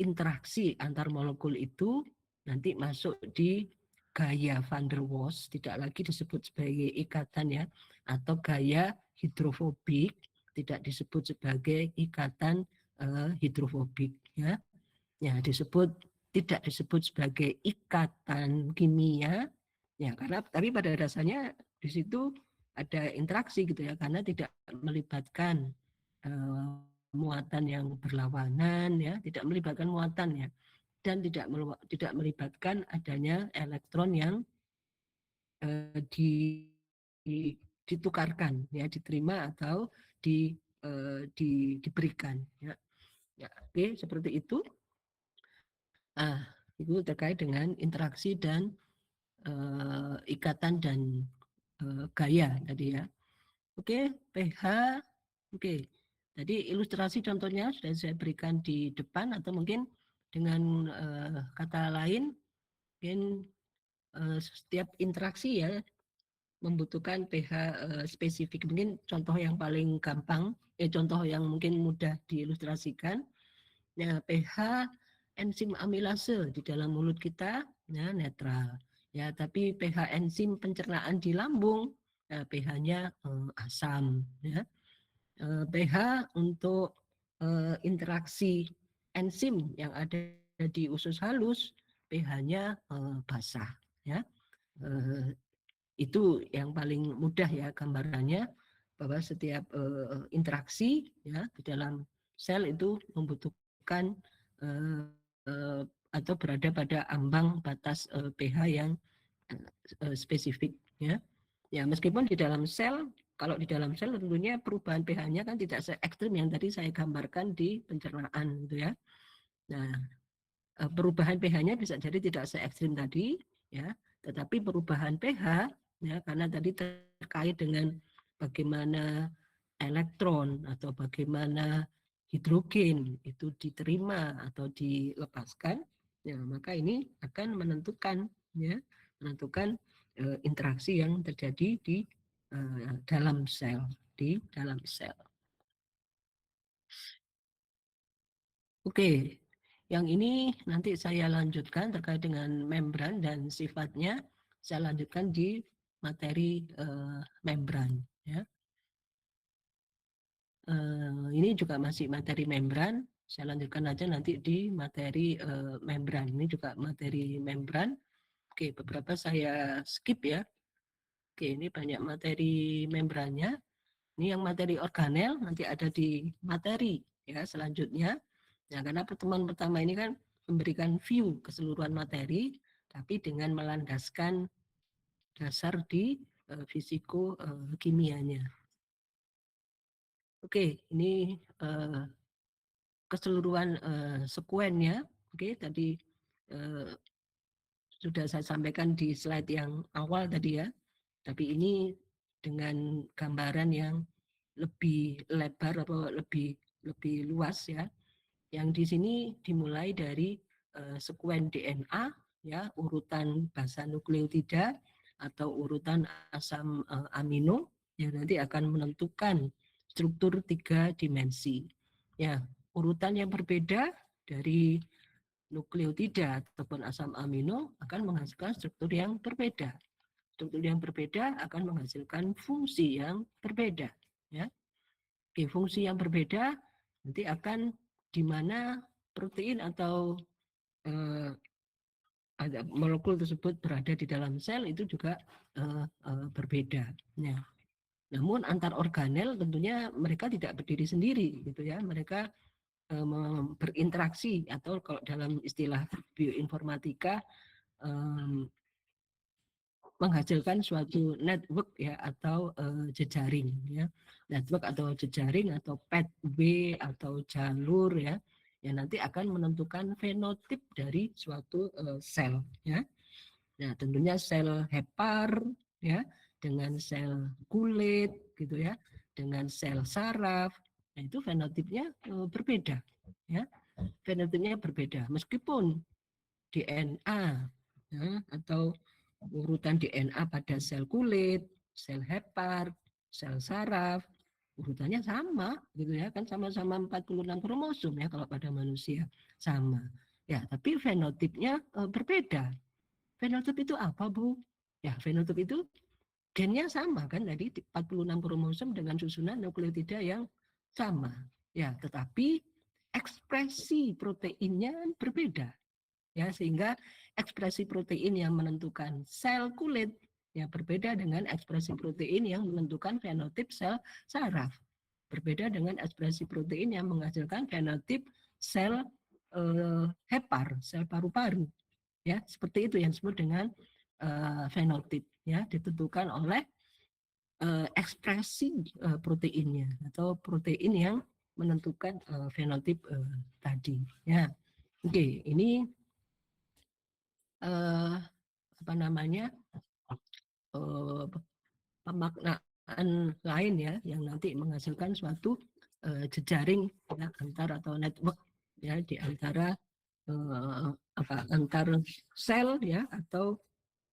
interaksi antar molekul itu nanti masuk di gaya van der Waals, tidak lagi disebut sebagai ikatan, ya, atau gaya hidrofobik, tidak disebut sebagai ikatan hidrofobik, ya. Ya, tidak disebut sebagai ikatan kimia, ya, karena tapi pada dasarnya di situ ada interaksi, gitu ya, karena tidak melibatkan muatan yang berlawanan, ya, tidak melibatkan muatan, ya, dan tidak melibatkan adanya elektron yang ditukarkan, ya, diterima atau diberikan, ya. Ya, oke, seperti itu. Itu terkait dengan interaksi dan ikatan dan gaya tadi, ya. Oke, pH. Oke. Tadi ilustrasi contohnya sudah saya berikan di depan, atau mungkin dengan kata lain, mungkin setiap interaksi, ya, membutuhkan pH spesifik. Mungkin contoh yang paling gampang, contoh yang mungkin mudah diilustrasikan. Ya, pH enzim amilase di dalam mulut kita, ya, netral. Ya, tapi pH enzim pencernaan di lambung, ya, pH-nya asam, ya. pH untuk interaksi enzim yang ada di usus halus, pH-nya basah, ya. Itu yang paling mudah, ya, gambarannya, bahwa setiap interaksi, ya, di dalam sel itu membutuhkan atau berada pada ambang batas pH yang spesifik, ya. Ya, meskipun di dalam sel, kalau di dalam sel tentunya perubahan pH-nya kan tidak se-ekstrim yang tadi saya gambarkan di pencernaan, gitu ya. Nah, perubahan pH-nya bisa jadi tidak se-ekstrim tadi, ya, tetapi perubahan pH, ya, karena tadi terkait dengan bagaimana elektron atau bagaimana hidrogen itu diterima atau dilepaskan, Ya, maka ini akan menentukan interaksi yang terjadi di dalam sel, Oke, yang ini nanti saya lanjutkan terkait dengan membran dan sifatnya. Saya lanjutkan di materi membran. Ya. Ini juga masih materi membran. Saya lanjutkan aja nanti di materi membran. Ini juga materi membran. Oke, beberapa saya skip ya. Oke, ini banyak materi membrannya. Ini yang materi organel nanti ada di materi ya selanjutnya. Nah, karena pertemuan pertama ini kan memberikan view keseluruhan materi, tapi dengan melandaskan dasar di fisiko kimianya. Oke, ini keseluruhan sekuennya. Oke, tadi sudah saya sampaikan di slide yang awal tadi ya. Tapi ini dengan gambaran yang lebih lebar atau lebih luas ya. Yang di sini dimulai dari sekuen DNA ya, urutan basa nukleotida atau urutan asam amino yang nanti akan menentukan struktur 3 dimensi. Ya, urutan yang berbeda dari nukleotida ataupun asam amino akan menghasilkan struktur yang berbeda. Struktur yang berbeda akan menghasilkan fungsi yang berbeda. Ya. Oke, fungsi yang berbeda nanti akan di mana protein atau molekul tersebut berada di dalam sel itu juga berbeda. Ya. Namun antar organel tentunya mereka tidak berdiri sendiri, gitu ya. Mereka berinteraksi atau kalau dalam istilah bioinformatika menghasilkan suatu network ya atau jejaring ya, network atau jejaring atau pathway atau jalur ya yang nanti akan menentukan fenotip dari suatu sel ya. Nah, tentunya sel hepar ya dengan sel kulit gitu ya, dengan sel saraf. Nah, itu fenotipnya berbeda ya. Fenotipnya berbeda meskipun DNA ya, atau urutan DNA pada sel kulit, sel hepar, sel saraf, urutannya sama gitu ya, kan sama-sama 46 kromosom ya kalau pada manusia sama. Ya, tapi fenotipnya berbeda. Fenotip itu apa, Bu? Ya, fenotip itu gennya sama kan tadi 46 kromosom dengan susunan nukleotida yang sama. Ya, tetapi ekspresi proteinnya berbeda. Ya, sehingga ekspresi protein yang menentukan sel kulit ya berbeda dengan ekspresi protein yang menentukan fenotip sel saraf. Berbeda dengan ekspresi protein yang menghasilkan fenotip sel hepar, sel paru-paru. Ya, seperti itu yang disebut dengan fenotip ya, ditentukan oleh ekspresi proteinnya atau protein yang menentukan fenotip tadi ya. Oke, ini apa namanya pemaknaan lain ya yang nanti menghasilkan suatu jejaring ya, antar atau network ya di antara antar sel ya atau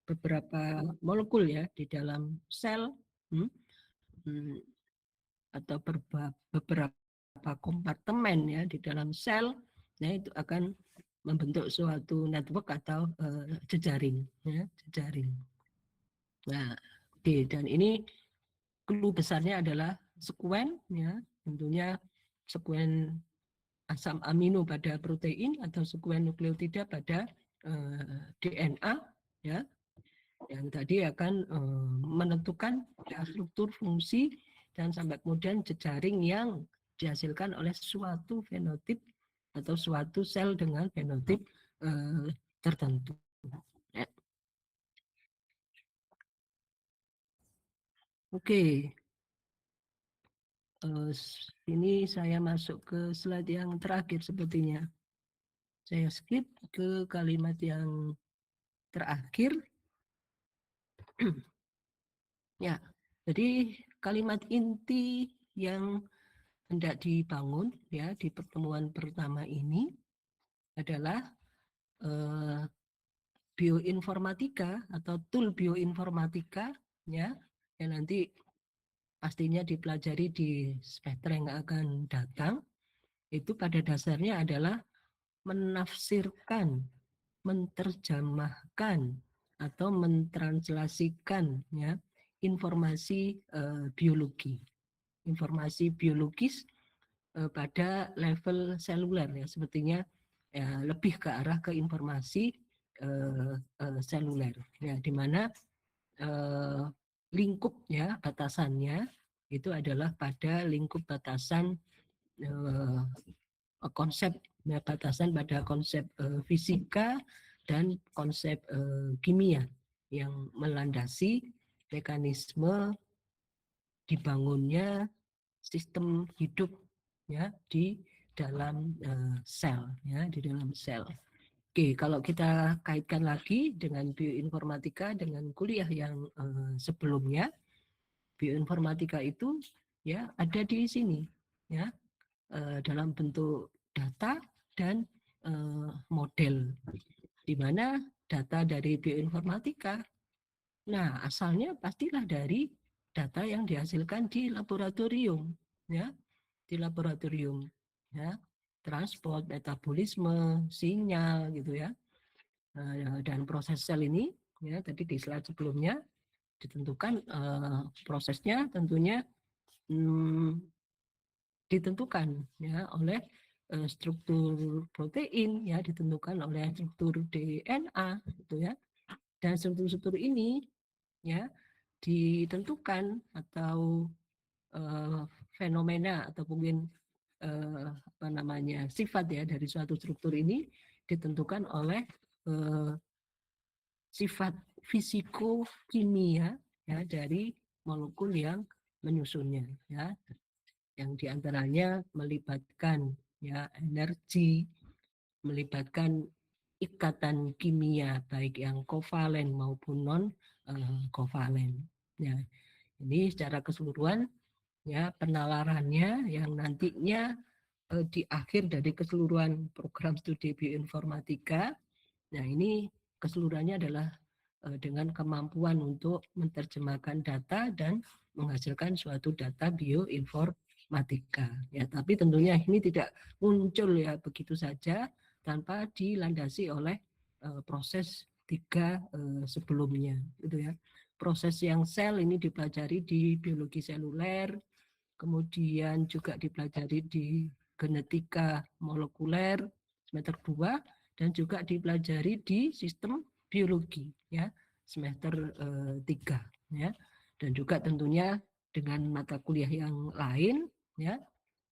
beberapa molekul ya di dalam sel atau beberapa kompartemen ya di dalam sel ya itu akan membentuk suatu network atau jejaring ya jejaring. Nah, oke, dan ini clue besarnya adalah sekuen ya, tentunya sekuen asam amino pada protein atau sekuen nukleotida pada DNA ya, yang tadi akan menentukan ya, struktur fungsi dan sampai kemudian jejaring yang dihasilkan oleh suatu fenotip atau suatu sel dengan fenotip tertentu. Ya. Oke, ini saya masuk ke slide yang terakhir sepertinya. Saya skip ke kalimat yang terakhir. Ya, jadi kalimat inti yang hendak dibangun ya di pertemuan pertama ini adalah eh, bioinformatika atau tool bioinformatika ya, yang nanti pastinya dipelajari di semester yang akan datang, itu pada dasarnya adalah menafsirkan, menerjemahkan atau mentranslasikan ya informasi biologi, informasi biologis pada level seluler ya, sepertinya ya, lebih ke arah ke informasi seluler ya, di mana lingkup ya batasannya itu adalah pada lingkup batasan konsep ya, batasan pada konsep fisika dan konsep kimia yang melandasi mekanisme dibangunnya sistem hidup ya di dalam sel ya, di dalam sel. Oke, kalau kita kaitkan lagi dengan bioinformatika dengan kuliah yang sebelumnya, bioinformatika itu ya ada di sini ya, dalam bentuk data dan model, di mana data dari bioinformatika, nah asalnya pastilah dari data yang dihasilkan di laboratorium ya, di laboratorium ya, transport, metabolisme, sinyal gitu ya. Dan proses sel ini ya, tadi di slide sebelumnya ditentukan prosesnya tentunya ditentukan ya oleh struktur protein ya, ditentukan oleh struktur DNA gitu ya, dan struktur-struktur ini ya ditentukan atau fenomena atau mungkin apa namanya sifat ya dari suatu struktur ini ditentukan oleh sifat fisiko-kimia ya dari molekul yang menyusunnya ya, yang diantaranya melibatkan ya energi, melibatkan ikatan kimia baik yang kovalen maupun non kovalen ya. Ini secara keseluruhan ya penalarannya yang nantinya di akhir dari keseluruhan program studi bioinformatika. Nah, ini keseluruhannya adalah dengan kemampuan untuk menerjemahkan data dan menghasilkan suatu data bioinformatika. Ya, tapi tentunya ini tidak muncul ya begitu saja tanpa dilandasi oleh proses 3 sebelumnya, gitu ya. Proses yang sel ini dipelajari di biologi seluler, kemudian juga dipelajari di genetika molekuler semester 2, dan juga dipelajari di sistem biologi ya semester 3 ya, dan juga tentunya dengan mata kuliah yang lain ya,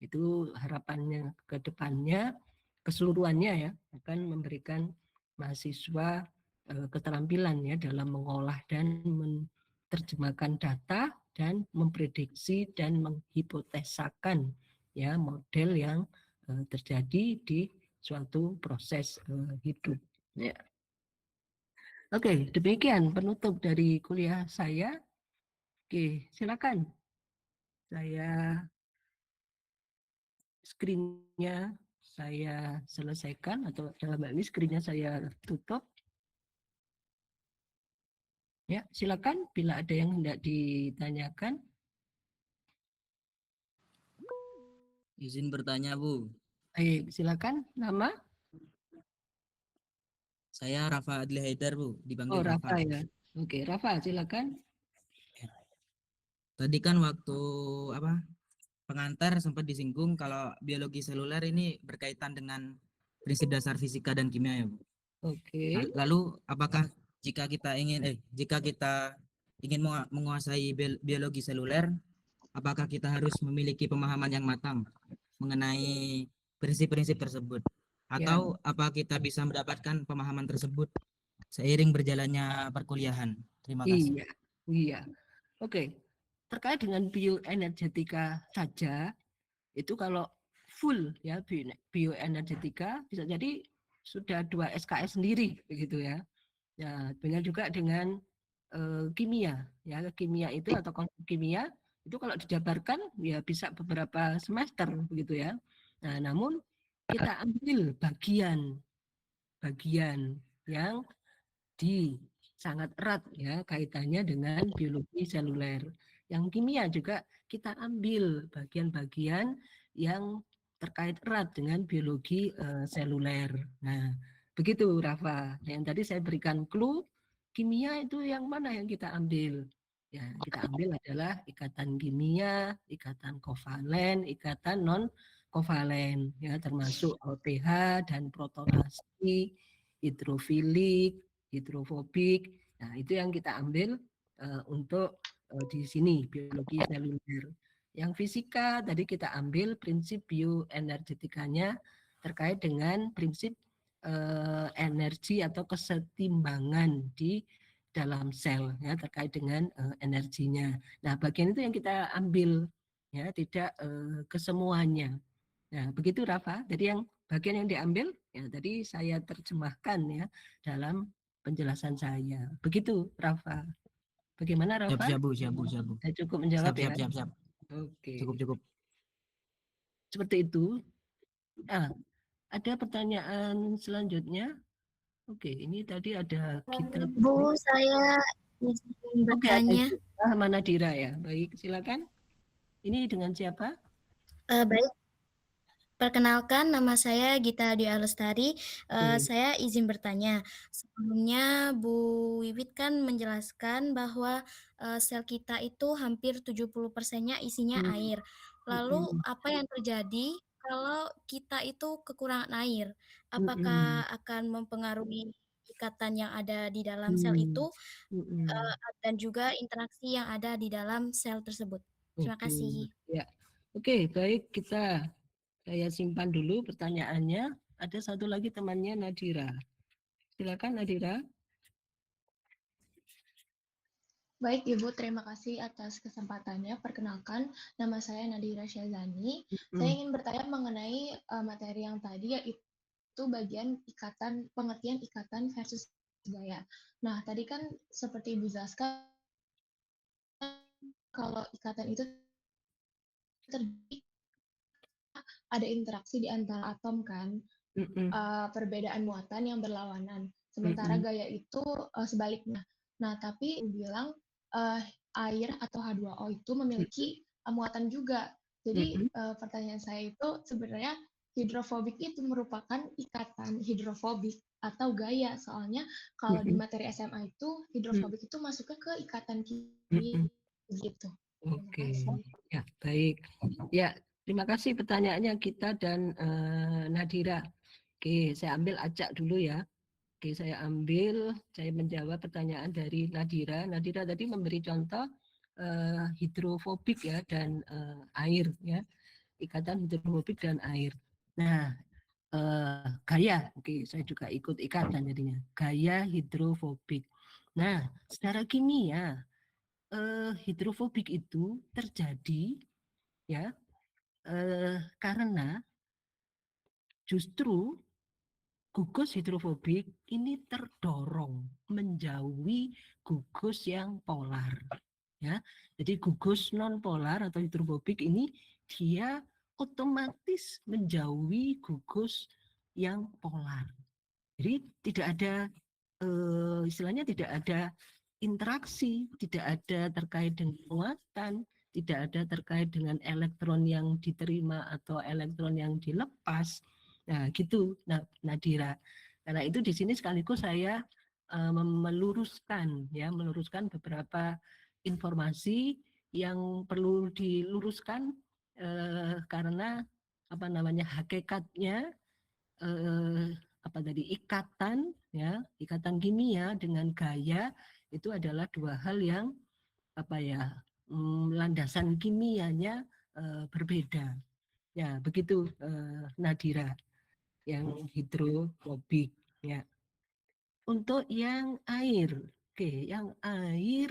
itu harapannya ke depannya keseluruhannya ya akan memberikan mahasiswa keterampilan ya dalam mengolah dan menerjemahkan data dan memprediksi dan menghipotesakan ya model yang terjadi di suatu proses hidup ya. Oke, demikian penutup dari kuliah saya. Oke, silakan. Saya screen-nya saya selesaikan atau dalam hal ini screen-nya saya tutup. Ya, silakan bila ada yang hendak ditanyakan. Izin bertanya, Bu. Baik, silakan. Nama? Saya Rafa Adli Haidar, Bu, dipanggil Oh, Rafa Rafa. ya. Oke, Rafa, silakan. Tadi kan waktu pengantar sempat disinggung kalau biologi seluler ini berkaitan dengan prinsip dasar fisika dan kimia ya, Bu. Oke. Lalu apakah jika kita ingin menguasai biologi seluler, apakah kita harus memiliki pemahaman yang matang mengenai prinsip-prinsip tersebut? Atau apa kita bisa mendapatkan pemahaman tersebut seiring berjalannya perkuliahan? Terima kasih. Iya, iya. Oke, terkait dengan bioenergetika saja, itu kalau full ya bioenergetika bisa jadi sudah 2 SKS sendiri begitu ya. Ya, dengan juga dengan kimia ya, kimia itu atau konsep kimia itu kalau dijabarkan ya bisa beberapa semester begitu ya. Nah, namun kita ambil bagian bagian yang sangat erat ya kaitannya dengan biologi seluler. Yang kimia juga kita ambil bagian-bagian yang terkait erat dengan biologi seluler. Nah, begitu Rafa. Yang tadi saya berikan clue, kimia itu yang mana yang kita ambil? Ya, kita ambil adalah ikatan kimia, ikatan kovalen, ikatan non kovalen, ya termasuk OTH dan protonasi, hidrofilik, hidrofobik. Nah, itu yang kita ambil untuk di sini biologi seluler. Yang fisika tadi kita ambil prinsip bioenergetikanya terkait dengan prinsip energi atau kesetimbangan di dalam sel ya terkait dengan energinya. Nah, bagian itu yang kita ambil ya, tidak kesemuanya. Nah, begitu Rafa. Jadi yang bagian yang diambil ya tadi saya terjemahkan ya dalam penjelasan saya. Begitu Rafa. Bagaimana Siap, Rafa? siap, Bu, siap, Bu, siap, Bu. Saya cukup menjawab Siap, siap, ya. siap, siap. Oke. Cukup. Seperti itu. Ada pertanyaan selanjutnya? Oke, ini tadi ada kita. Bu, saya izin Oke, ada bertanya. Manadira ya. Baik, silakan. Ini dengan siapa? Baik. Perkenalkan, nama saya Gita Dwi Alestari. Saya izin bertanya. Sebelumnya Bu Wiwit kan menjelaskan bahwa sel kita itu hampir 70%-nya isinya air. Lalu apa yang terjadi kalau kita itu kekurangan air? Apakah akan mempengaruhi ikatan yang ada di dalam sel itu dan juga interaksi yang ada di dalam sel tersebut? Terima kasih. Ya. Oke, baik, saya simpan dulu pertanyaannya. Ada satu lagi temannya Nadira. Silakan Nadira. Baik Ibu, terima kasih atas kesempatannya. Perkenalkan, nama saya Nadira Syazani. Saya ingin bertanya mengenai materi yang tadi, yaitu bagian pengertian ikatan versus gaya. Nah, tadi kan seperti Ibu jelaskan, kalau ikatan itu terjadi ada interaksi di antara atom kan, perbedaan muatan yang berlawanan. Sementara gaya itu sebaliknya. Nah, tapi bilang air atau H2O itu memiliki muatan juga. Jadi pertanyaan saya itu sebenarnya hidrofobik itu merupakan ikatan hidrofobik atau gaya. Soalnya kalau di materi SMA itu hidrofobik itu masuknya ke ikatan kimia gitu. Oke, ya baik. Ya, terima kasih pertanyaannya kita dan Nadira. Oke, saya ambil acak dulu ya. Oke, saya menjawab pertanyaan dari Nadira. Nadira tadi memberi contoh hidrofobik ya dan air ya, ikatan hidrofobik dan air. Nah, gaya, oke, saya juga ikut ikatan jadinya. Gaya hidrofobik. Nah, secara kimia hidrofobik itu terjadi ya karena justru gugus hidrofobik ini terdorong menjauhi gugus yang polar ya. Jadi gugus non polar atau hidrofobik ini dia otomatis menjauhi gugus yang polar. Jadi tidak ada istilahnya tidak ada interaksi, tidak ada terkait dengan muatan, tidak ada terkait dengan elektron yang diterima atau elektron yang dilepas. Nah, gitu Nadira. Karena itu di sini sekaligus saya meluruskan beberapa informasi yang perlu diluruskan karena hakikatnya ikatan kimia dengan gaya itu adalah dua hal yang landasan kimianya berbeda. Ya, begitu Nadira yang hidrofobik ya. Untuk yang air. Oke, yang air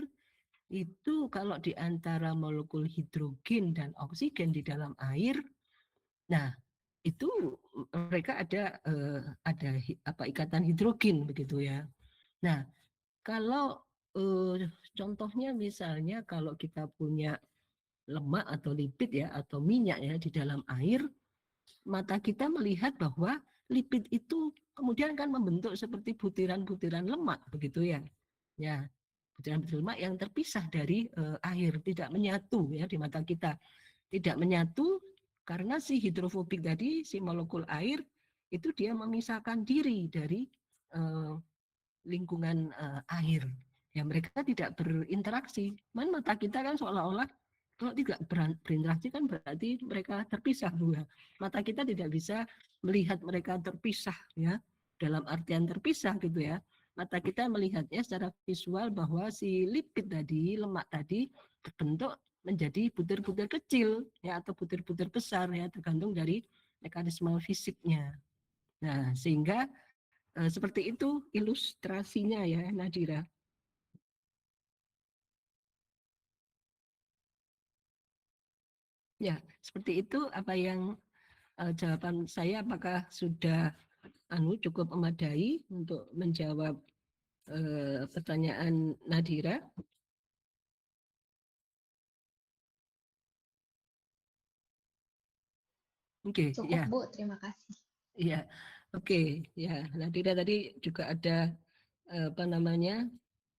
itu kalau di antara molekul hidrogen dan oksigen di dalam air, nah itu mereka ada ikatan hidrogen begitu ya. Nah, kalau contohnya misalnya kalau kita punya lemak atau lipid ya atau minyak ya di dalam air, mata kita melihat bahwa lipid itu kemudian kan membentuk seperti butiran-butiran lemak begitu ya. Ya, butiran-butiran lemak yang terpisah dari air, tidak menyatu ya di mata kita. Tidak menyatu karena si hidrofobik tadi, si molekul air itu dia memisahkan diri dari lingkungan air. Ya, mereka tidak berinteraksi. Mata kita kan seolah-olah kalau tidak berinteraksi kan berarti mereka terpisah, ya. Mata kita tidak bisa melihat mereka terpisah, ya, dalam artian terpisah gitu ya. Mata kita melihatnya secara visual bahwa si lipid tadi, lemak tadi terbentuk menjadi butir-butir kecil, ya, atau butir-butir besar, ya, tergantung dari mekanisme fisiknya. Nah, sehingga seperti itu ilustrasinya ya, Nadira. Ya, seperti itu apa yang jawaban saya, apakah sudah cukup memadai untuk menjawab pertanyaan Nadira? Oke, Cukup, ya. Bu, terima kasih. Iya, oke, ya. Nadira tadi juga ada apa namanya,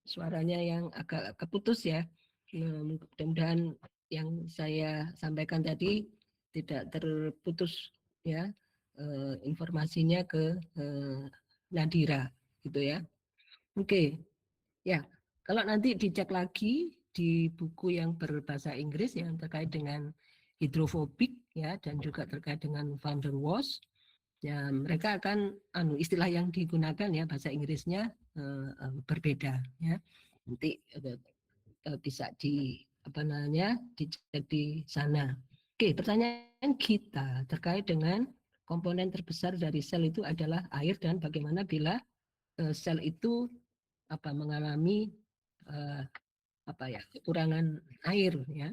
suaranya yang agak keputus ya. Mudah-mudahan yang saya sampaikan tadi tidak terputus ya, informasinya ke Nadira gitu ya. Oke, ya. Kalau nanti dicek lagi di buku yang berbahasa Inggris yang terkait dengan hidrofobik ya, dan juga terkait dengan van der Waals, ya mereka akan istilah yang digunakan ya bahasa Inggrisnya berbeda ya. Nanti bisa di apa namanya dicek di sana. Oke, pertanyaan kita terkait dengan komponen terbesar dari sel itu adalah air, dan bagaimana bila sel itu mengalami kekurangan air ya.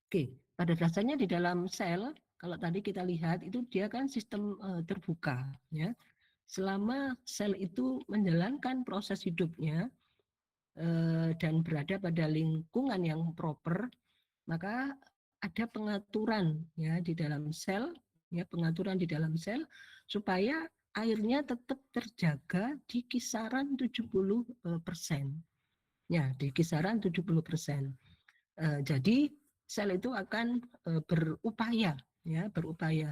Oke, pada dasarnya di dalam sel, kalau tadi kita lihat itu dia kan sistem terbuka ya. Selama sel itu menjalankan proses hidupnya dan berada pada lingkungan yang proper, maka ada pengaturan ya di dalam sel, ya, pengaturan di dalam sel supaya airnya tetap terjaga di kisaran 70%. Ya, di kisaran 70%. Jadi sel itu akan berupaya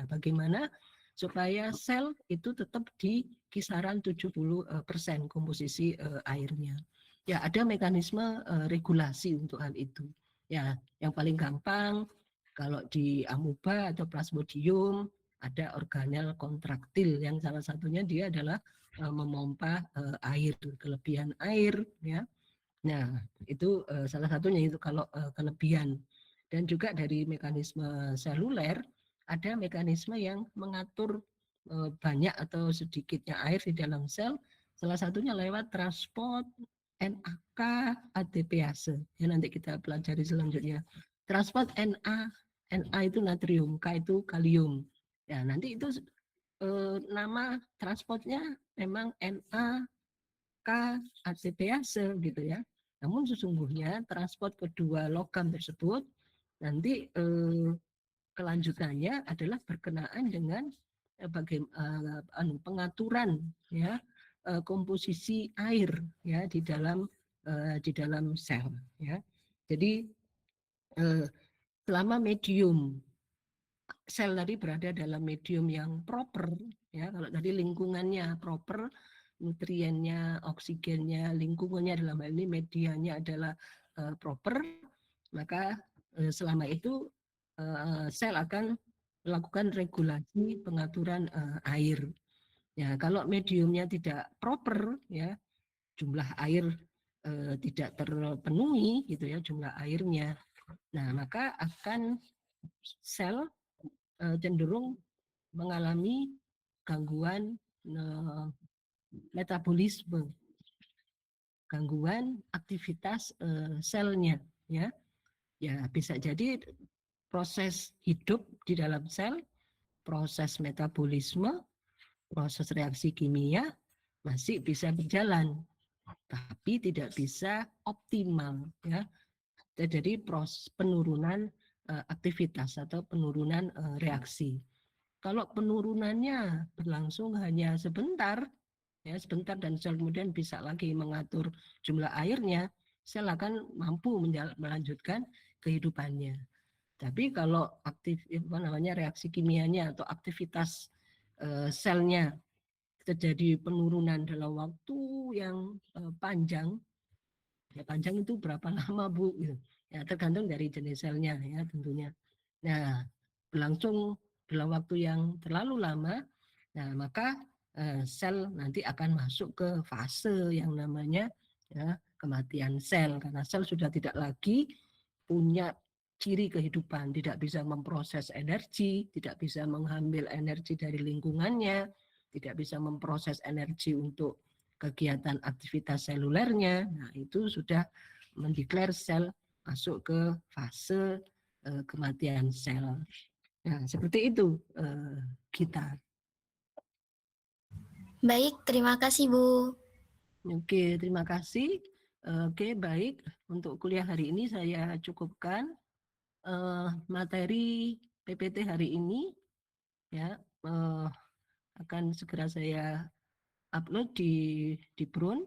bagaimana supaya sel itu tetap di kisaran 70% komposisi airnya. Ya, ada mekanisme regulasi untuk hal itu. Ya, yang paling gampang kalau di amoeba atau plasmodium ada organel kontraktil yang salah satunya dia adalah memompa air, kelebihan air ya. Nah, itu salah satunya itu kalau kelebihan. Dan juga dari mekanisme seluler ada mekanisme yang mengatur banyak atau sedikitnya air di dalam sel, salah satunya lewat transport NAK ATPase. Ya, nanti kita pelajari selanjutnya. Transport Na itu natrium, K itu kalium. Ya, nanti itu nama transportnya memang NaK ATPase gitu ya. Namun sesungguhnya transport kedua logam tersebut nanti kelanjutannya adalah berkenaan dengan pengaturan ya komposisi air ya di dalam sel ya. Jadi selama medium sel tadi berada dalam medium yang proper ya, kalau tadi lingkungannya proper, nutriennya, oksigennya, lingkungannya dalam hal ini medianya adalah proper, maka selama itu sel akan melakukan regulasi pengaturan air. Ya, kalau mediumnya tidak proper ya, jumlah air tidak terpenuhi gitu ya, jumlah airnya. Nah, maka akan sel cenderung mengalami gangguan metabolisme, gangguan aktivitas selnya ya. Ya, bisa jadi proses hidup di dalam sel, proses metabolisme, proses reaksi kimia masih bisa berjalan, tapi tidak bisa optimal ya. Jadi proses penurunan aktivitas atau penurunan reaksi. Kalau penurunannya berlangsung hanya sebentar, ya sebentar dan sel kemudian bisa lagi mengatur jumlah airnya, sel akan mampu melanjutkan kehidupannya. Tapi kalau reaksi kimianya atau aktivitas selnya terjadi penurunan dalam waktu yang panjang, ya panjang itu berapa lama Bu? Gitu. Ya tergantung dari jenis selnya ya tentunya. Nah berlangsung dalam waktu yang terlalu lama, nah maka sel nanti akan masuk ke fase yang namanya ya, kematian sel, karena sel sudah tidak lagi punya ciri kehidupan, tidak bisa memproses energi, tidak bisa mengambil energi dari lingkungannya, tidak bisa memproses energi untuk kegiatan aktivitas selulernya. Nah itu sudah mendeklar sel masuk ke fase kematian sel. Nah, seperti itu kita. Baik, terima kasih Bu. Oke, terima kasih. Oke, baik. Untuk kuliah hari ini saya cukupkan materi PPT hari ini. Ya, akan segera saya upload di Brown,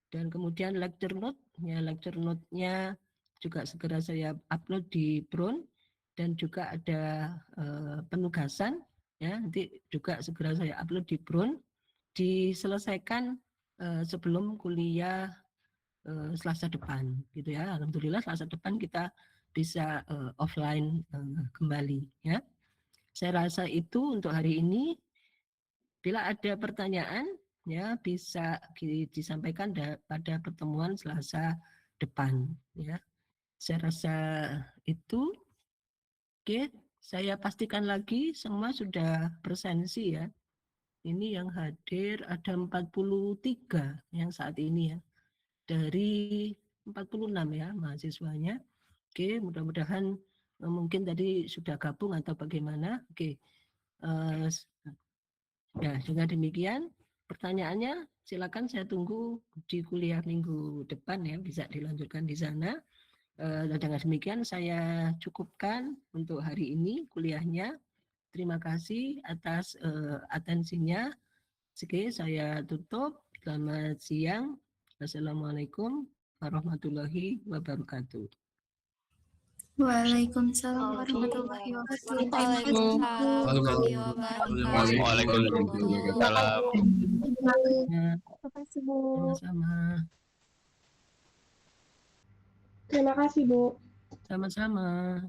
dan kemudian lecture note-nya juga segera saya upload di Brown, dan juga ada penugasan ya nanti juga segera saya upload di Brown, diselesaikan sebelum kuliah Selasa depan gitu ya. Alhamdulillah Selasa depan kita bisa offline kembali ya. Saya rasa itu untuk hari ini. Bila ada pertanyaan ya bisa disampaikan pada pertemuan Selasa depan ya. Saya rasa itu. Oke, saya pastikan lagi semua sudah presensi ya. Ini yang hadir ada 43 yang saat ini ya. Dari 46 ya mahasiswanya. Oke, mudah-mudahan mungkin tadi sudah gabung atau bagaimana. Oke. Ya, dengan demikian pertanyaannya silakan saya tunggu di kuliah minggu depan ya, bisa dilanjutkan di sana. Dan dengan demikian saya cukupkan untuk hari ini kuliahnya. Terima kasih atas atensinya. Oke, saya tutup. Selamat siang. Assalamualaikum warahmatullahi wabarakatuh. Waalaikumsalam warahmatullahi wabarakatuh. Terima kasih Bu. Waalaikumsalam. Terima kasih Bu. Sama-sama. Terima kasih Bu. Sama-sama.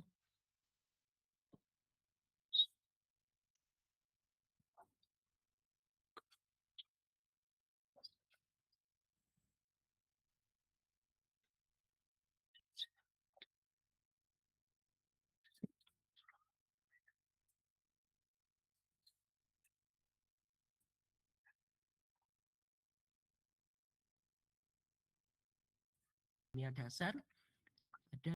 Kimia dasar ada